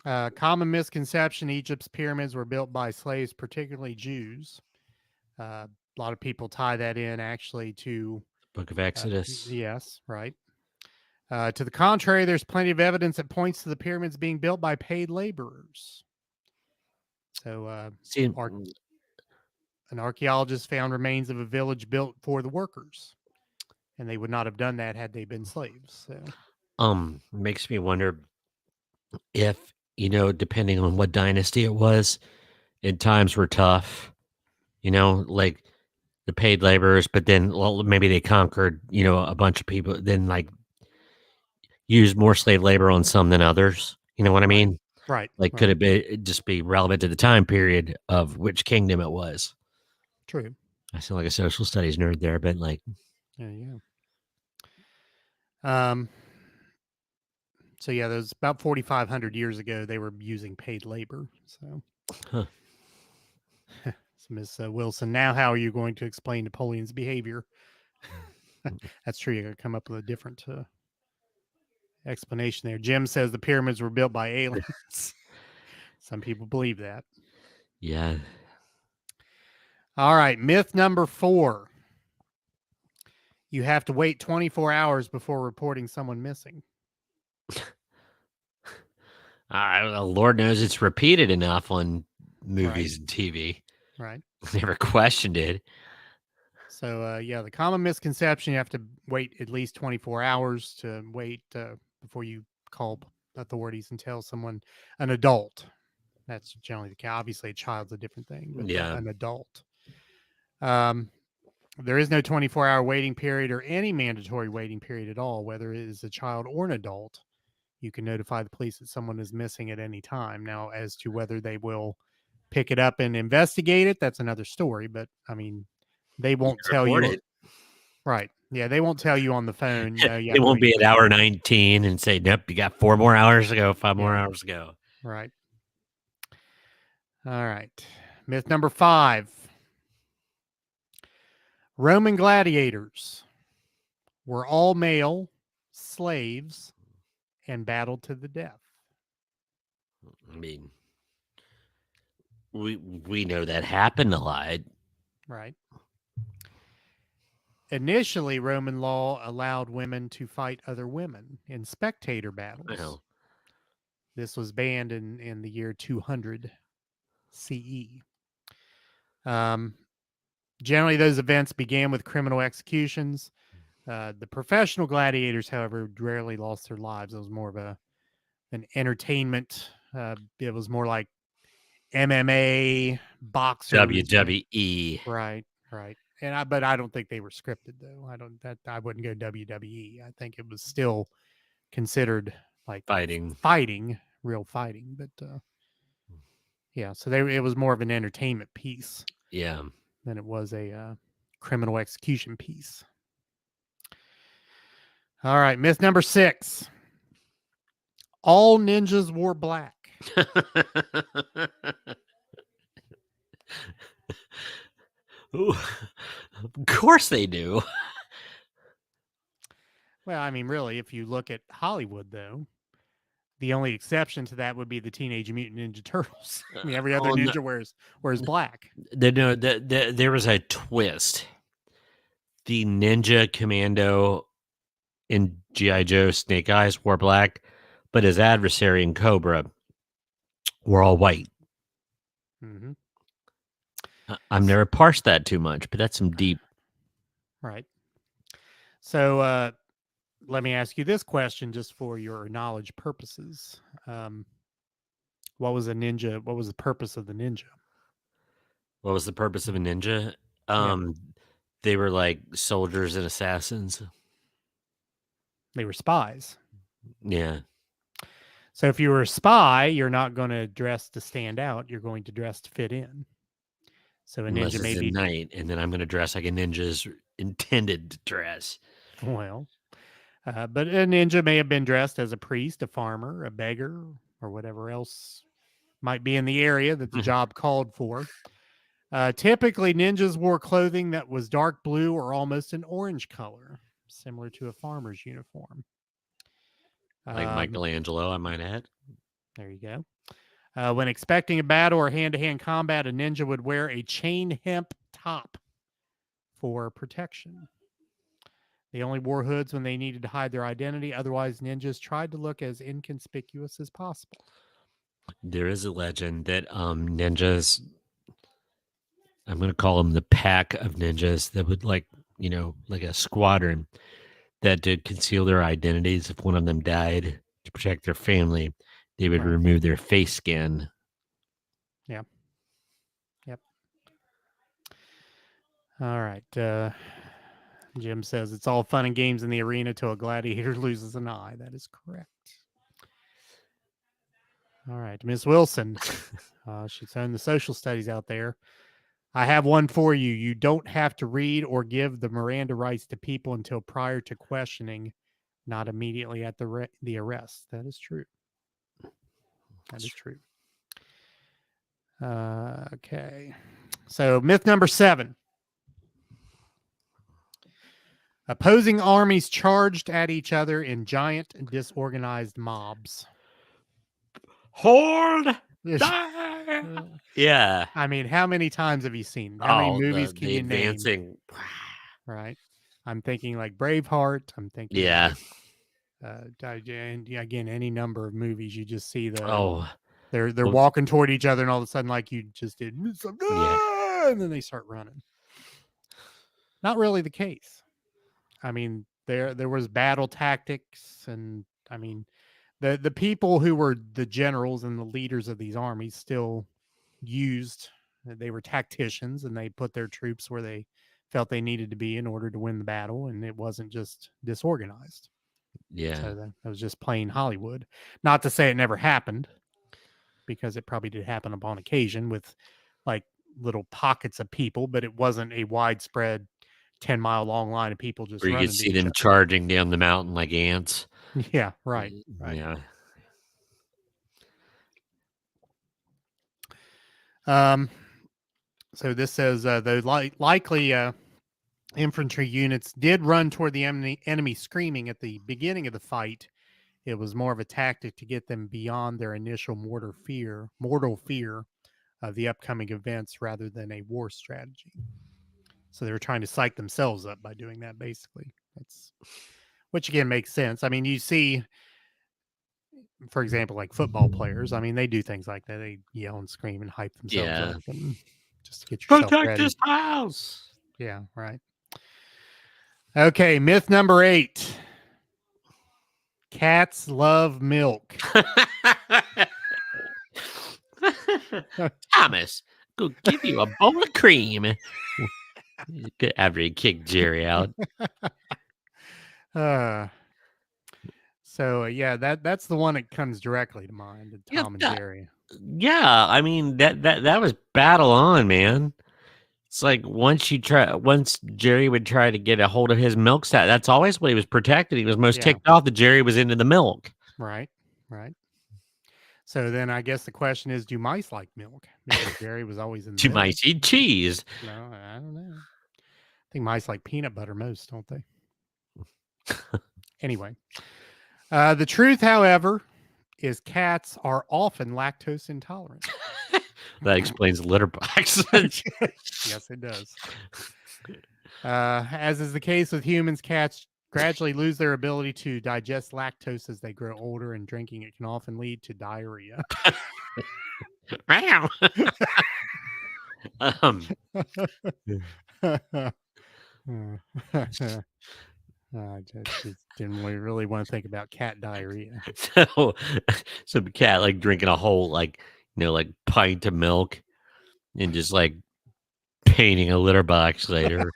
Common misconception: Egypt's pyramids were built by slaves, particularly Jews. A lot of people tie that in actually to Book of Exodus. Yes, right. To the contrary, there's plenty of evidence that points to the pyramids being built by paid laborers. So, an archaeologist found remains of a village built for the workers, and they would not have done that had they been slaves. So, makes me wonder if, depending on what dynasty it was, and times were tough, like the paid laborers, but then maybe they conquered, a bunch of people, then like used more slave labor on some than others. You know what I mean? Right. Like, could it be just be relevant to the time period of which kingdom it was? True. I sound like a social studies nerd there, but like, yeah. So yeah, those about 4,500 years ago, they were using paid labor. So, huh. So Ms. Wilson, now how are you going to explain Napoleon's behavior? That's true. You're going to come up with a different explanation there. Jim says the pyramids were built by aliens. Some people believe that. Yeah. All right. Myth number 4. You have to wait 24 hours before reporting someone missing. Lord knows it's repeated enough on movies and TV. Right. Never questioned it. So, the common misconception, you have to wait at least 24 hours to wait before you call authorities and tell someone, an adult. That's generally the case. Obviously, a child's a different thing, but an adult. There is no 24-hour waiting period or any mandatory waiting period at all, whether it is a child or an adult. You can notify the police that someone is missing at any time. Now, as to whether they will pick it up and investigate it, that's another story. But I mean, they won't tell Report you. it. Right. Yeah, they won't tell you on the phone. You It have to won't wait be at 24 hour hours. 19 and say, nope, you got 4 more hours to go, 5 more Yeah. hours to go. Right. All right. Myth number 5. Roman gladiators were all male slaves and battled to the death. I mean, we know that happened a lot. Right. Initially, Roman law allowed women to fight other women in spectator battles. Well, This was banned in the year 200 CE. Generally, those events began with criminal executions. The professional gladiators, however, rarely lost their lives. It was more of an entertainment. It was more like MMA, boxers. WWE. Right, right. But I don't think they were scripted though. I wouldn't go WWE. I think it was still considered like Fighting. real fighting. But yeah, so it was more of an entertainment piece Yeah. than it was a criminal execution piece. All right, myth number 6. All ninjas wore black. Ooh, of course they do. Well, I mean, really, if you look at Hollywood, though, the only exception to that would be the Teenage Mutant Ninja Turtles. I mean, every other ninja wears black. There was a twist. The Ninja Commando in G.I. Joe Snake Eyes wore black, but his adversary in Cobra were all white. Mm-hmm. I've never parsed that too much, but that's some deep. Right. So let me ask you this question just for your knowledge purposes. What was a ninja? What was the purpose of the ninja? What was the purpose of a ninja? Yeah. They were like soldiers and assassins. They were spies. Yeah. So if you were a spy, you're not going to dress to stand out. You're going to dress to fit in. So a Unless ninja it's may at be night, and then I'm going to dress like a ninja's intended to dress. well, but a ninja may have been dressed as a priest, a farmer, a beggar, or whatever else might be in the area that the job called for. Typically, ninjas wore clothing that was dark blue or almost an orange color, similar to a farmer's uniform. Like Michelangelo, I might add. There you go. When expecting a battle or hand-to-hand combat, a ninja would wear a chain hemp top for protection. They only wore hoods when they needed to hide their identity. Otherwise, ninjas tried to look as inconspicuous as possible. There is a legend that ninjas, I'm going to call them the pack of ninjas that would like a squadron that did conceal their identities. If one of them died to protect their family, they would Right. remove their face skin. Yeah. Yep. All right. Jim says it's all fun and games in the arena till a gladiator loses an eye. That is correct. All right. Miss Wilson. She's on the social studies out there. I have one for you. You don't have to read or give the Miranda rights to people until prior to questioning, not immediately at the arrest. That is true. That is true. Okay. So myth number 7. Opposing armies charged at each other in giant disorganized mobs. Horde! Yeah. I mean, how many times have you seen? How many movies can the you name? advancing. Right. I'm thinking like Braveheart. I'm thinking Yeah. and again, any number of movies you just see they're Well, walking toward each other and all of a sudden, like you just did, Yeah. and then they start running. Not really the case. I mean, there was battle tactics, and I mean, the people who were the generals and the leaders of these armies still used. They were tacticians, and they put their troops where they felt they needed to be in order to win the battle, and it wasn't just disorganized. Yeah. So that was just plain Hollywood. Not to say it never happened, because it probably did happen upon occasion with like little pockets of people, but it wasn't a widespread 10-mile long line of people just Where you could running to see each them charging down the mountain like ants. other. Yeah, right. Yeah. Um, so this says the likely infantry units did run toward the enemy screaming at the beginning of the fight. It was more of a tactic to get them beyond their initial mortal fear of the upcoming events rather than a war strategy. So they were trying to psych themselves up by doing that, basically. That's which again makes sense. I mean, you see, for example, like football players. I mean, they do things like that. They yell and scream and hype themselves Yeah. up, and just to get yourself Protect ready. this house. Yeah, right. Okay, myth number 8. Cats love milk. Thomas, go give you a bowl of cream. After he kicked Jerry out. So yeah, that's the one that comes directly to mind. Tom and Jerry. Yeah, I mean that was battle on, man. It's like once Jerry would try to get a hold of his milk stat, that's always what he was protected. He was most ticked off that Jerry was into the milk. Right. So then I guess the question is, do mice like milk? Because Jerry was always in the Do milk. mice eat cheese? No, I don't know. I think mice like peanut butter most, don't they? Anyway, the truth, however, is cats are often lactose intolerant. That explains litter box. Yes, it does. As is the case with humans, cats gradually lose their ability to digest lactose as they grow older, and drinking it can often lead to diarrhea. I just didn't really want to think about cat diarrhea. So the cat like drinking a whole like pint of milk and just like painting a litter box later.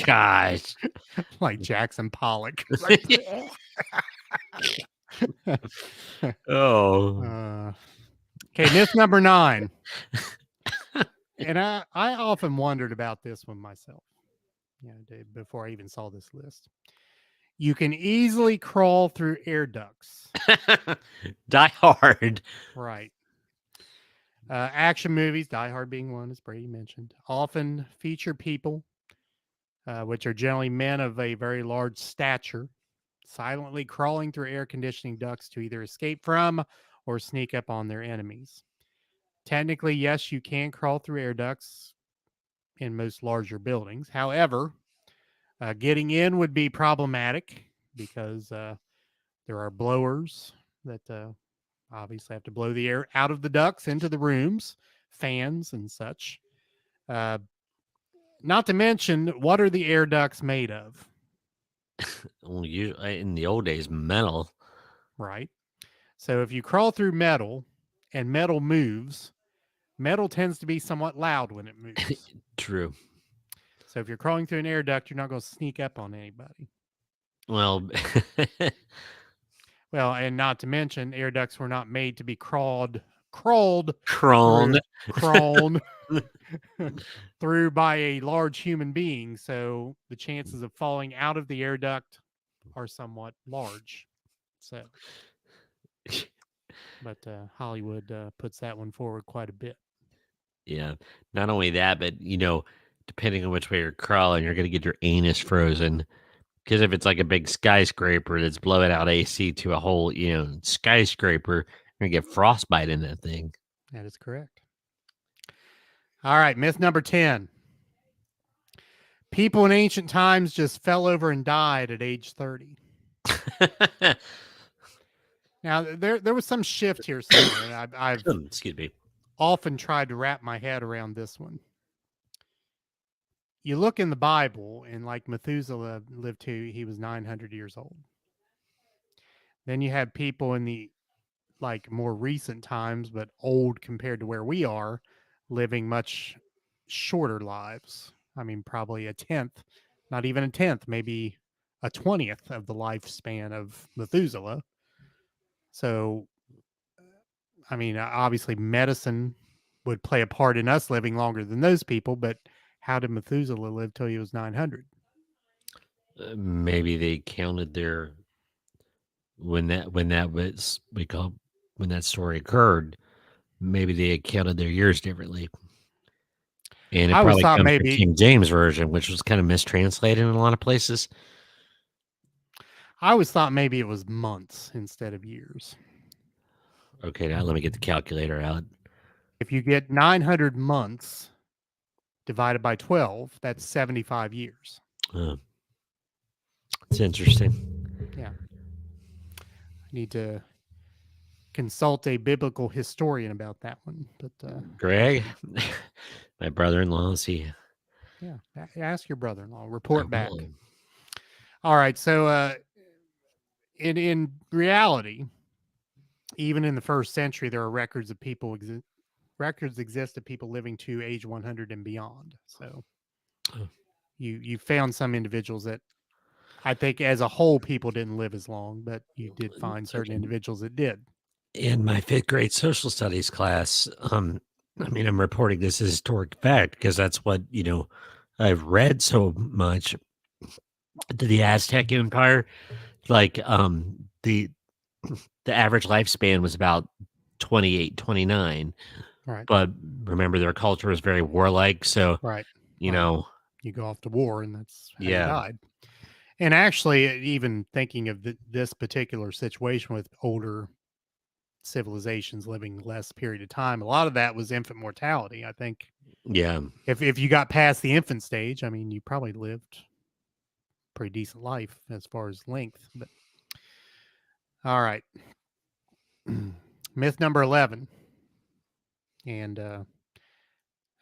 Gosh. Like Jackson Pollock. Oh. Okay, myth number 9. And I often wondered about this one myself, before I even saw this list. You can easily crawl through air ducts. Die Hard. Right. Action movies, Die Hard being one, as Brady mentioned, often feature people, which are generally men of a very large stature, silently crawling through air conditioning ducts to either escape from or sneak up on their enemies. Technically, yes, you can crawl through air ducts in most larger buildings. However, getting in would be problematic because there are blowers that obviously have to blow the air out of the ducts into the rooms, fans and such. Not to mention, what are the air ducts made of? Well, in the old days, metal. Right. So if you crawl through metal and metal moves, metal tends to be somewhat loud when it moves. True. So if you're crawling through an air duct, you're not going to sneak up on anybody. Well, well, and not to mention, air ducts were not made to be crawled through by a large human being. So the chances of falling out of the air duct are somewhat large. So, but Hollywood puts that one forward quite a bit. Yeah. Not only that, but depending on which way you're crawling, you're going to get your anus frozen. Because if it's like a big skyscraper that's blowing out AC to a whole, skyscraper, you're going to get frostbite in that thing. That is correct. All right. Myth number 10. People in ancient times just fell over and died at age 30. Now, there was some shift here somewhere, and I've excuse me, often tried to wrap my head around this one. You look in the Bible, and like Methuselah lived to, he was 900 years old. Then you have people in the more recent times, but old compared to where we are, living much shorter lives. I mean, probably a tenth, not even a tenth, maybe a 20th of the lifespan of Methuselah. So, I mean, obviously, medicine would play a part in us living longer than those people, but how did Methuselah live till he was 900? Maybe they counted their when that was we call when that story occurred. Maybe they had counted their years differently, and it I always probably thought comes from maybe, King James version, which was kind of mistranslated in a lot of places. it was months instead of years. Okay, now let me get the calculator out. If you get 900 months divided by 12, that's 75 years. It's interesting. Yeah. I need to consult a biblical historian about that one. But Greg, my brother-in-law, is he? yeah, ask your brother-in-law. I Report back. will. All right. So in reality, even in the first century, there are records of records exist of people living to age 100 and beyond. So Oh. you found some individuals that I think as a whole people didn't live as long, but you did find certain individuals that did. In my 5th grade social studies class, I mean, I'm reporting this as historic fact because that's what, I've read so much. To the Aztec Empire, like, the average lifespan was about 28, 29. Right. But remember, their culture was very warlike, so, Right. you Right. know You go off to war and that's how you Yeah. died. And actually, even thinking of this particular situation with older civilizations living less period of time, a lot of that was infant mortality. I think Yeah. if you got past the infant stage, I mean, you probably lived pretty decent life as far as length. But all right, myth number 11, and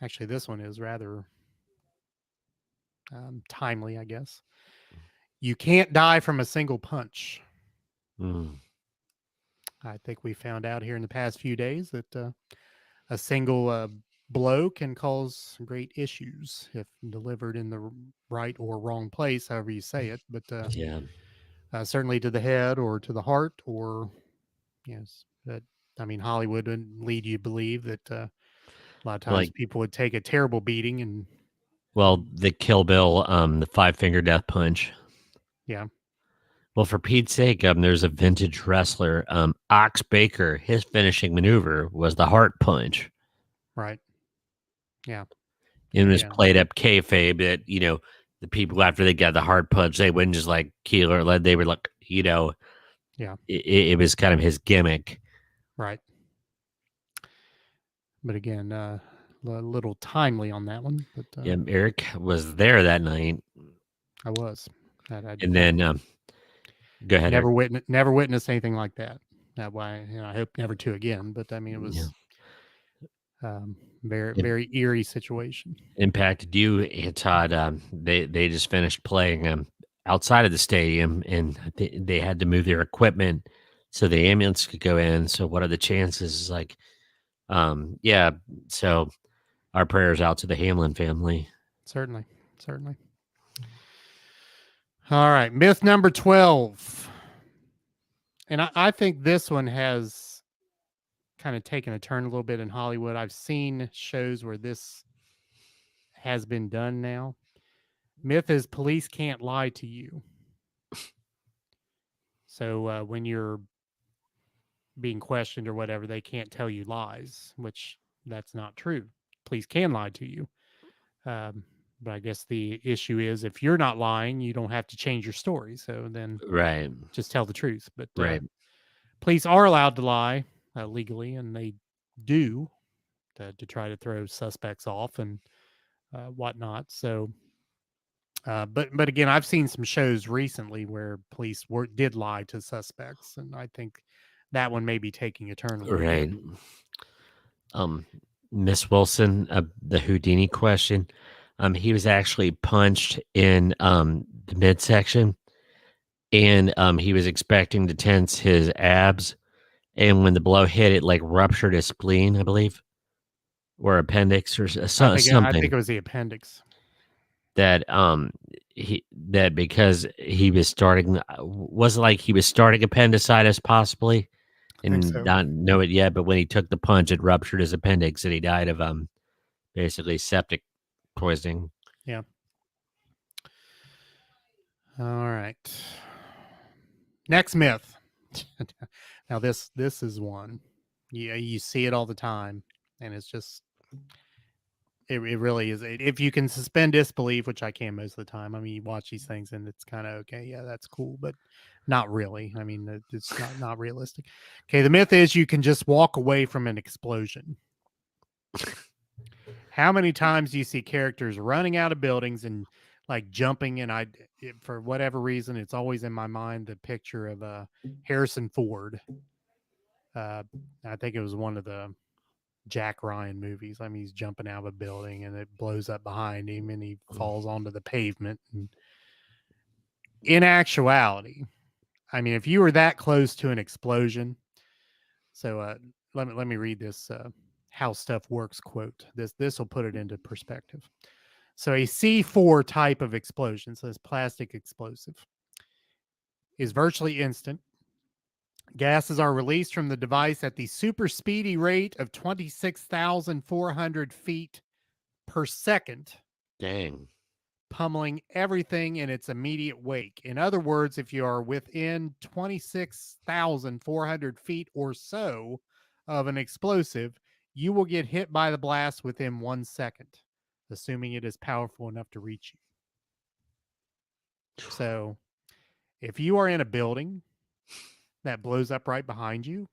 actually, this one is rather timely, I guess. You can't die from a single punch. Mm. I think we found out here in the past few days that a single blow can cause great issues if delivered in the right or wrong place, however you say it. But Yeah. certainly to the head or to the heart, or yes, that I mean, Hollywood would lead you to believe that a lot of times Like, people would take a terrible beating, and well, the Kill Bill, the 5-finger death punch. yeah, Well, for Pete's sake, there's a vintage wrestler, Ox Baker. His finishing maneuver was the heart punch. right, yeah, It and was again, played up kayfabe that, the people after they got the heart punch, they wouldn't just like keel or lead. They were like, yeah, it was kind of his gimmick. right. But again, a little timely on that one. But Yeah, Eric was there that night. I was. I And then, go ahead, Eric. never witnessed anything like that. That why I hope never to again. But I mean, it Yeah. was very It very eerie situation. impacted you, Todd. They just finished playing outside of the stadium, and they had to move their equipment so the ambulance could go in. So, what are the chances? Like, yeah. So, our prayers out to the Hamlin family. Certainly, certainly. All right, myth number 12, and I think this one has kind of taken a turn a little bit in Hollywood. I've seen shows where this has been done now. Myth is police can't lie to you. So when you're being questioned or whatever, they can't tell you lies, which that's not true. Police can lie to you. But I guess the issue is if you're not lying, you don't have to change your story. So then Right. just tell the truth. But Right. police are allowed to lie legally, and they do to try to throw suspects off and whatnot. So, but again, I've seen some shows recently where police did lie to suspects, and I think that one may be taking a turn a little Right. bit. Miss Wilson, the Houdini question. He was actually punched in the midsection, and he was expecting to tense his abs, and when the blow hit, it like ruptured his spleen, I believe, or appendix or I think something. it was the appendix. that that because he was starting was it like he was starting appendicitis possibly I think and so. not know it yet, but when he took the punch, it ruptured his appendix and he died of basically septic poisoning. Yeah. All right. Next myth. Now this is one. Yeah, you see it all the time, and it's just it really is. If you can suspend disbelief, which I can most of the time. I mean, you watch these things and it's kind of okay, yeah, that's cool, but not really. I mean, it's not realistic. Okay, the myth is you can just walk away from an explosion. How many times do you see characters running out of buildings and like jumping? And for whatever reason, it's always in my mind the picture of Harrison Ford. I think it was one of the Jack Ryan movies. I mean, he's jumping out of a building and it blows up behind him and he falls onto the pavement. And in actuality, I mean, if you were that close to an explosion, so let me read this "How Stuff Works" quote. This will put it into perspective. So a C4 type of explosion, so this plastic explosive, is virtually instant. Gases are released from the device at the super speedy rate of 26,400 feet per second, Dang. pummeling everything in its immediate wake. In other words, if you are within 26,400 feet or so of an explosive, you will get hit by the blast within 1 second, assuming it is powerful enough to reach you. So if you are in a building that blows up right behind you,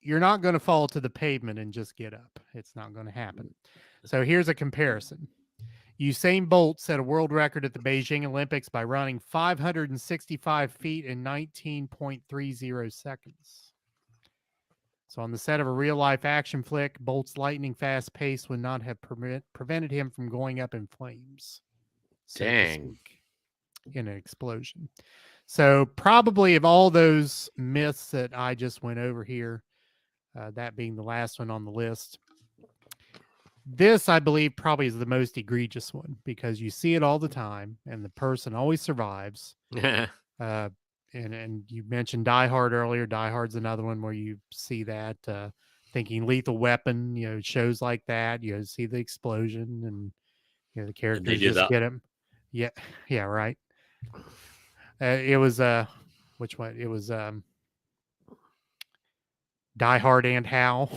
you're not going to fall to the pavement and just get up. It's not going to happen. So here's a comparison. Usain Bolt set a world record at the Beijing Olympics by running 565 feet in 19.30 seconds. So on the set of a real-life action flick, Bolt's lightning fast pace would not have prevented him from going up in flames, so to speak, in an explosion. So probably of all those myths that I just went over here, that being the last one on the list, this, I believe, probably is the most egregious one because you see it all the time and the person always survives. And you mentioned Die Hard earlier. Die Hard's another one where you see that. Thinking Lethal Weapon, shows like that. You see the explosion and the characters just get him. Yeah, yeah, right. It was which one? It was Die Hard and How.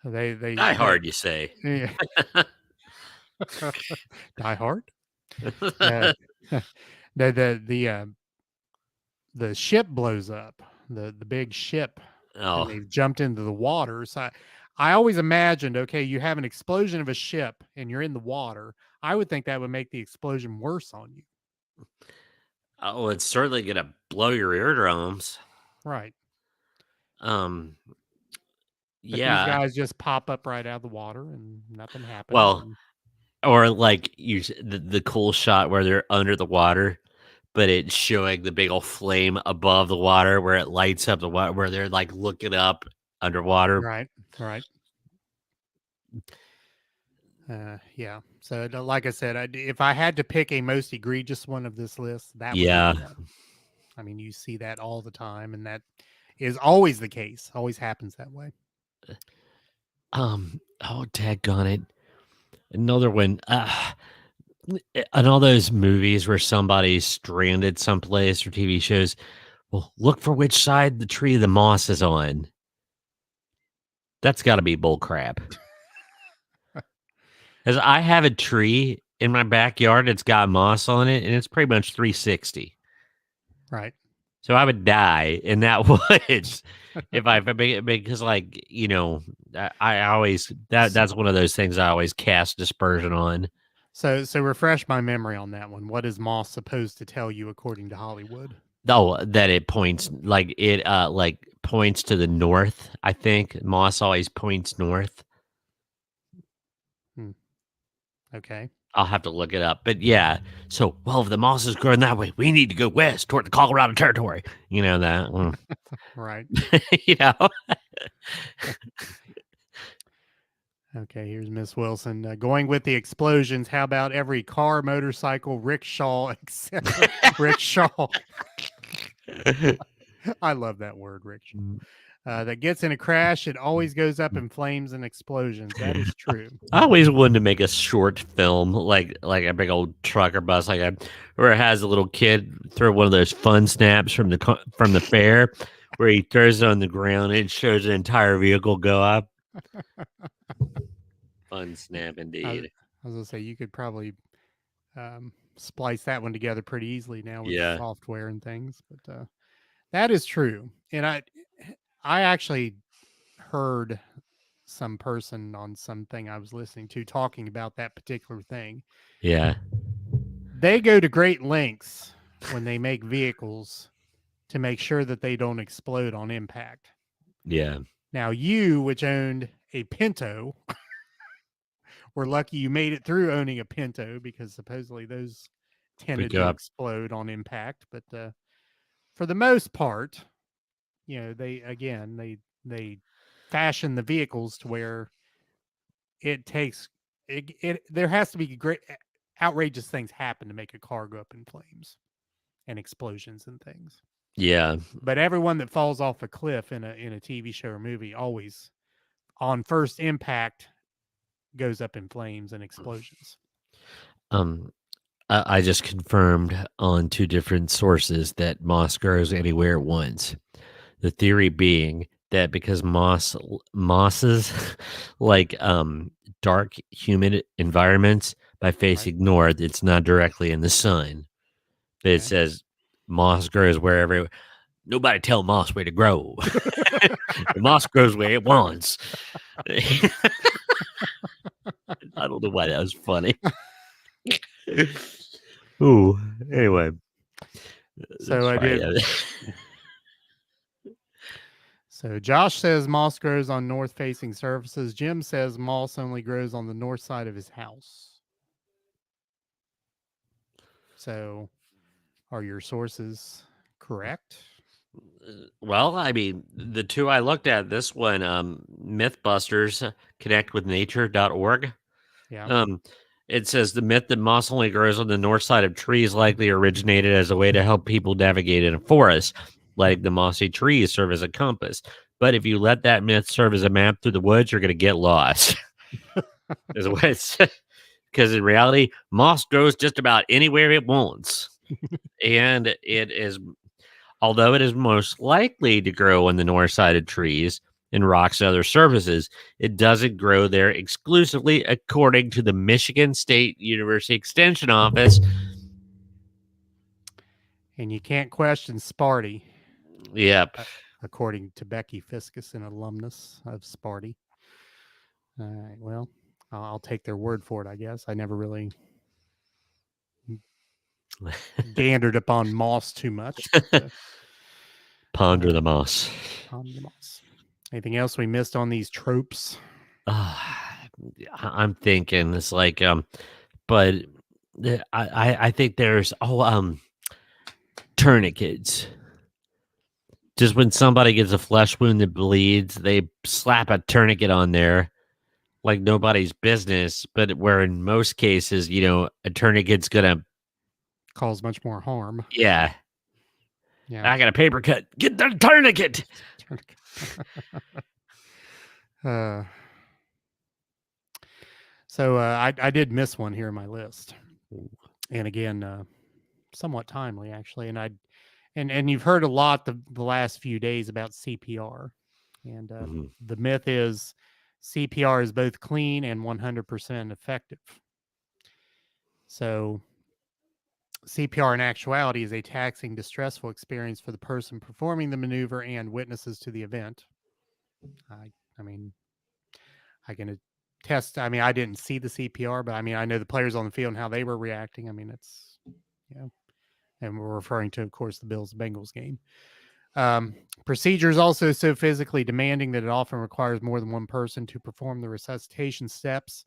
They Die Hard, you say? Yeah. Die Hard. The ship blows up. The big ship. And they've jumped into the water. So I always imagined, okay, you have an explosion of a ship and you're in the water. I would think that would make the explosion worse on you. Oh, it's certainly gonna blow your eardrums. Right. Yeah. These guys just pop up right out of the water and nothing happens. Well, or like the cool shot where they're under the water, but it's showing the big old flame above the water where it lights up the water, where they're like looking up underwater. Right. Yeah. So, like I said, if I had to pick a most egregious one of this list, that would be that. I mean, you see that all the time, and that is always the case. Always happens that way. Oh, daggone it! Another one. In all those movies where somebody's stranded someplace or TV shows, well, look for which side the tree the moss is on. That's got to be bull crap. Because I have a tree in my backyard that's got moss on it, and it's pretty much 360. Right. So I would die in that woods because I always that's one of those things I always cast dispersion on. So refresh my memory on that one. What is moss supposed to tell you according to Hollywood? Oh, that it points points to the north. I think moss always points north. Okay. I'll have to look it up. But yeah, so, well, if the moss is growing that way, we need to go west toward the Colorado Territory. You know that. Right. Okay, here's Miss Wilson. Going with the explosions, how about every car, motorcycle, rickshaw, etc.? Rickshaw. I love that word, rickshaw. That gets in a crash, it always goes up in flames and explosions. That is true. I always wanted to make a short film, like a big old truck or bus, where it has a little kid throw one of those fun snaps from the fair, where he throws it on the ground and it shows an entire vehicle go up. Fun snap I, indeed. I was gonna say you could probably splice that one together pretty easily now with Yeah, software and things, but that is true. And I actually heard some person on something I was listening to talking about that particular thing. yeah, They go to great lengths when they make vehicles to make sure that they don't explode on impact. yeah. Now, you, which owned a Pinto, were lucky you made it through owning a Pinto because supposedly those We tended go to up. explode on impact. But for the most part, they fashion the vehicles to where it takes it there has to be great outrageous things happen to make a car go up in flames and explosions and things. Yeah, But everyone that falls off a cliff in a TV show or movie always on first impact goes up in flames and explosions. um, I just confirmed on two different sources that moss grows anywhere it wants. The theory being that because mosses like dark humid environments by face Right. ignored, it's not directly in the sun. But it Okay. says moss grows wherever. Nobody tell moss where to grow. The moss grows where it wants. I don't know why that was funny. Ooh. Anyway, So I sorry. did. So Josh says moss grows on north facing surfaces. Jim says moss only grows on the north side of his house. So are your sources correct? Well, I mean, the two I looked at, this one, Mythbusters, connectwithnature.org. Yeah. Um, it says the myth that moss only grows on the north side of trees likely originated as a way to help people navigate in a forest, letting the mossy trees serve as a compass. But if you let that myth serve as a map through the woods, you're going to get lost. Is what it says. Because in reality, moss grows just about anywhere it wants. And it is, although it is most likely to grow on the north side of trees and rocks and other surfaces, it doesn't grow there exclusively, according to the Michigan State University Extension Office. And you can't question Sparty, Yep. according to Becky Fiskus, an alumnus of Sparty. All right. Well, I'll take their word for it, I guess. I never really gandered upon moss too much. But, Ponder the moss. on the moss. Anything else we missed on these tropes? I'm thinking it's like, but I think there's tourniquets. Just when somebody gets a flesh wound that bleeds, they slap a tourniquet on there like nobody's business. But where in most cases, a tourniquet's gonna, Cause much more harm. yeah, Yeah. I got a paper cut. Get the tourniquet. uh, so I did miss one here in my list, and again, somewhat timely actually. And you've heard a lot the last few days about CPR, and Mhm. the myth is CPR is both clean and 100% effective. So CPR in actuality is a taxing, distressful experience for the person performing the maneuver and witnesses to the event. I mean, I can attest. I mean, I didn't see the CPR, but I mean, I know the players on the field and how they were reacting. I mean, it's, and we're referring to, of course, the Bills Bengals game. Procedure is also so physically demanding that it often requires more than one person to perform the resuscitation steps.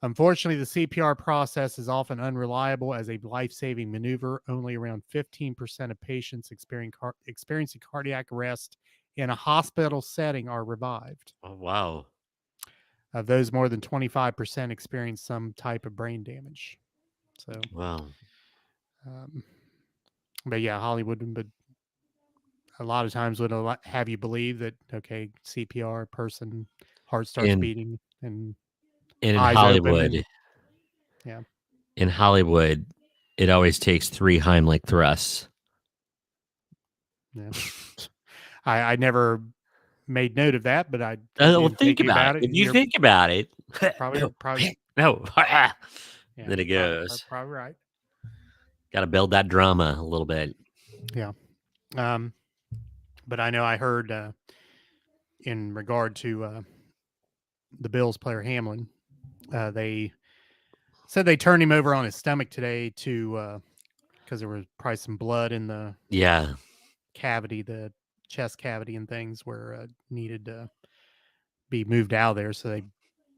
Unfortunately, the CPR process is often unreliable as a life-saving maneuver. Only around 15% of patients experiencing cardiac arrest in a hospital setting are revived. Oh wow. Of those, more than 25% experienced some type of brain damage. So, Wow. But yeah, Hollywood, but a lot of times would have you believe that, okay, CPR, person, heart starts In beating and in eyes open, and Hollywood, yeah, in Hollywood, it always takes 3 Heimlich thrusts. yeah. I never made note of that, but I Well, in think thinking about it. about it, If you you're think about it, probably no, probably no, yeah, then it you're goes. probably right. Got to build that drama a little bit. Yeah. But I know I heard in regard to the Bills player Hamlin, they said they turned him over on his stomach today to because there was probably some blood in the Yeah, cavity, the chest cavity, and things where needed to be moved out of there. So they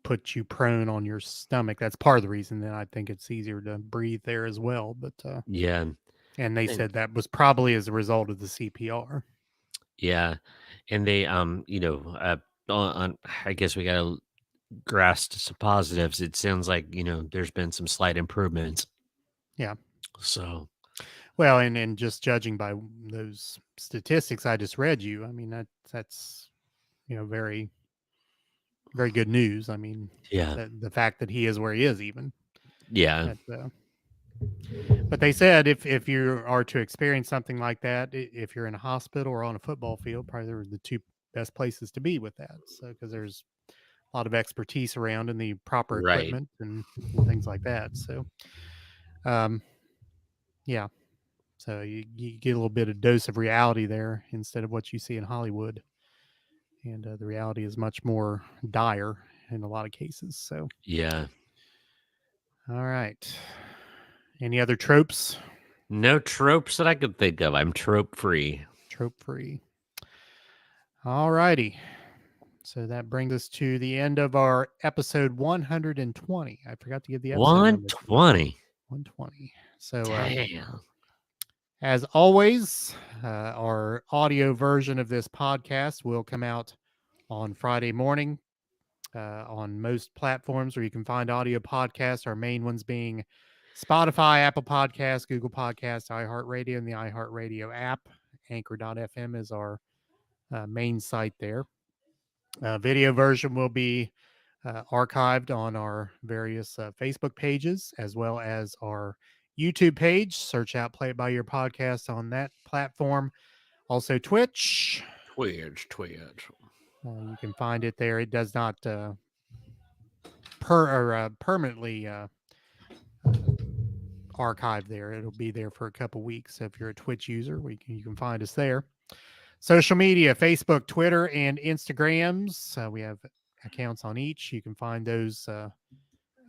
put you prone on your stomach. That's part of the reason that I think it's easier to breathe there as well. But yeah, and they and, said that was probably as a result of the CPR. yeah, and they on I guess we got to grasp some positives. It sounds like there's been some slight improvements. Yeah. So Well, and just judging by those statistics I just read you, I mean that's very very good news. I mean, yeah, the fact that he is where he is, even. yeah, But they said if you are to experience something like that, if you're in a hospital or on a football field, probably they're the two best places to be with that. So because there's a lot of expertise around and the proper right, equipment and things like that. So, yeah. So you get a little bit of dose of reality there instead of what you see in Hollywood, and the reality is much more dire in a lot of cases. So, yeah. all right. Any other tropes? No tropes that I could think of. I'm trope free. Trope free. All righty. So that brings us to the end of our episode 120. I forgot to give the episode number. 120. 120. So, Damn. as always, our audio version of this podcast will come out on Friday morning on most platforms where you can find audio podcasts. Our main ones being Spotify, Apple Podcasts, Google Podcasts, iHeartRadio, and the iHeartRadio app. Anchor.fm is our main site there. Video version will be archived on our various Facebook pages as well as our YouTube page. Search out Play It By Ear podcast on that platform. Also Twitch. Twitch. You can find it there. It does not permanently archive there. It'll be there for a couple weeks. So if you're a Twitch user, you can find us there. Social media, Facebook, Twitter, and Instagrams. We have accounts on each. You can find those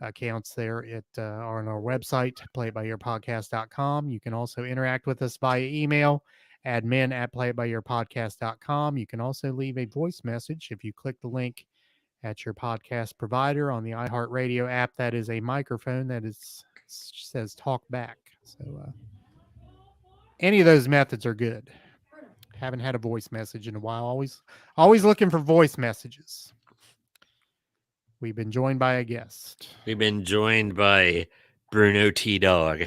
accounts there are on our website, playitbyearpodcast.com. You can also interact with us via email, admin@playitbyearpodcast.com. You can also leave a voice message if you click the link at your podcast provider on the iHeartRadio app. That is a microphone that says talk back. So any of those methods are good. Haven't had a voice message in a while. Always looking for voice messages. We've been joined by a guest. We've been joined by Bruno T. Dog.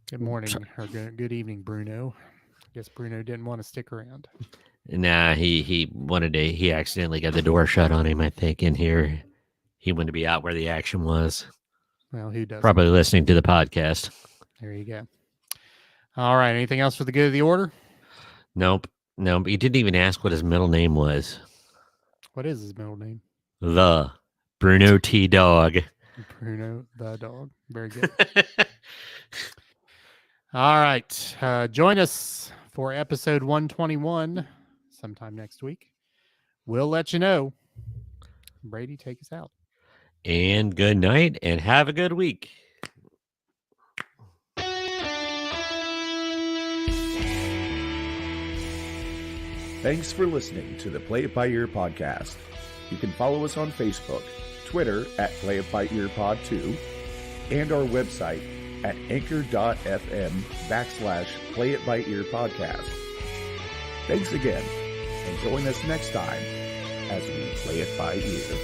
Good morning or good evening, Bruno. I guess Bruno didn't want to stick around. Nah, he wanted to. He accidentally got the door shut on him, I think, in here. He wanted to be out where the action was. Well, who doesn't? Probably listening to the podcast. There you go. All right. Anything else for the good of the order? Nope. No, but he didn't even ask what his middle name was. What is his middle name? The Bruno T. Dog. Bruno the dog. Very good. All right. Join us for episode 121 sometime next week. We'll let you know. Brady, take us out. And good night and have a good week. Thanks for listening to the Play It By Ear podcast. You can follow us on Facebook, Twitter @Play It By Ear Pod 2, and our website at anchor.fm/Play It By Ear podcast. Thanks again, and join us next time as we play it by ear.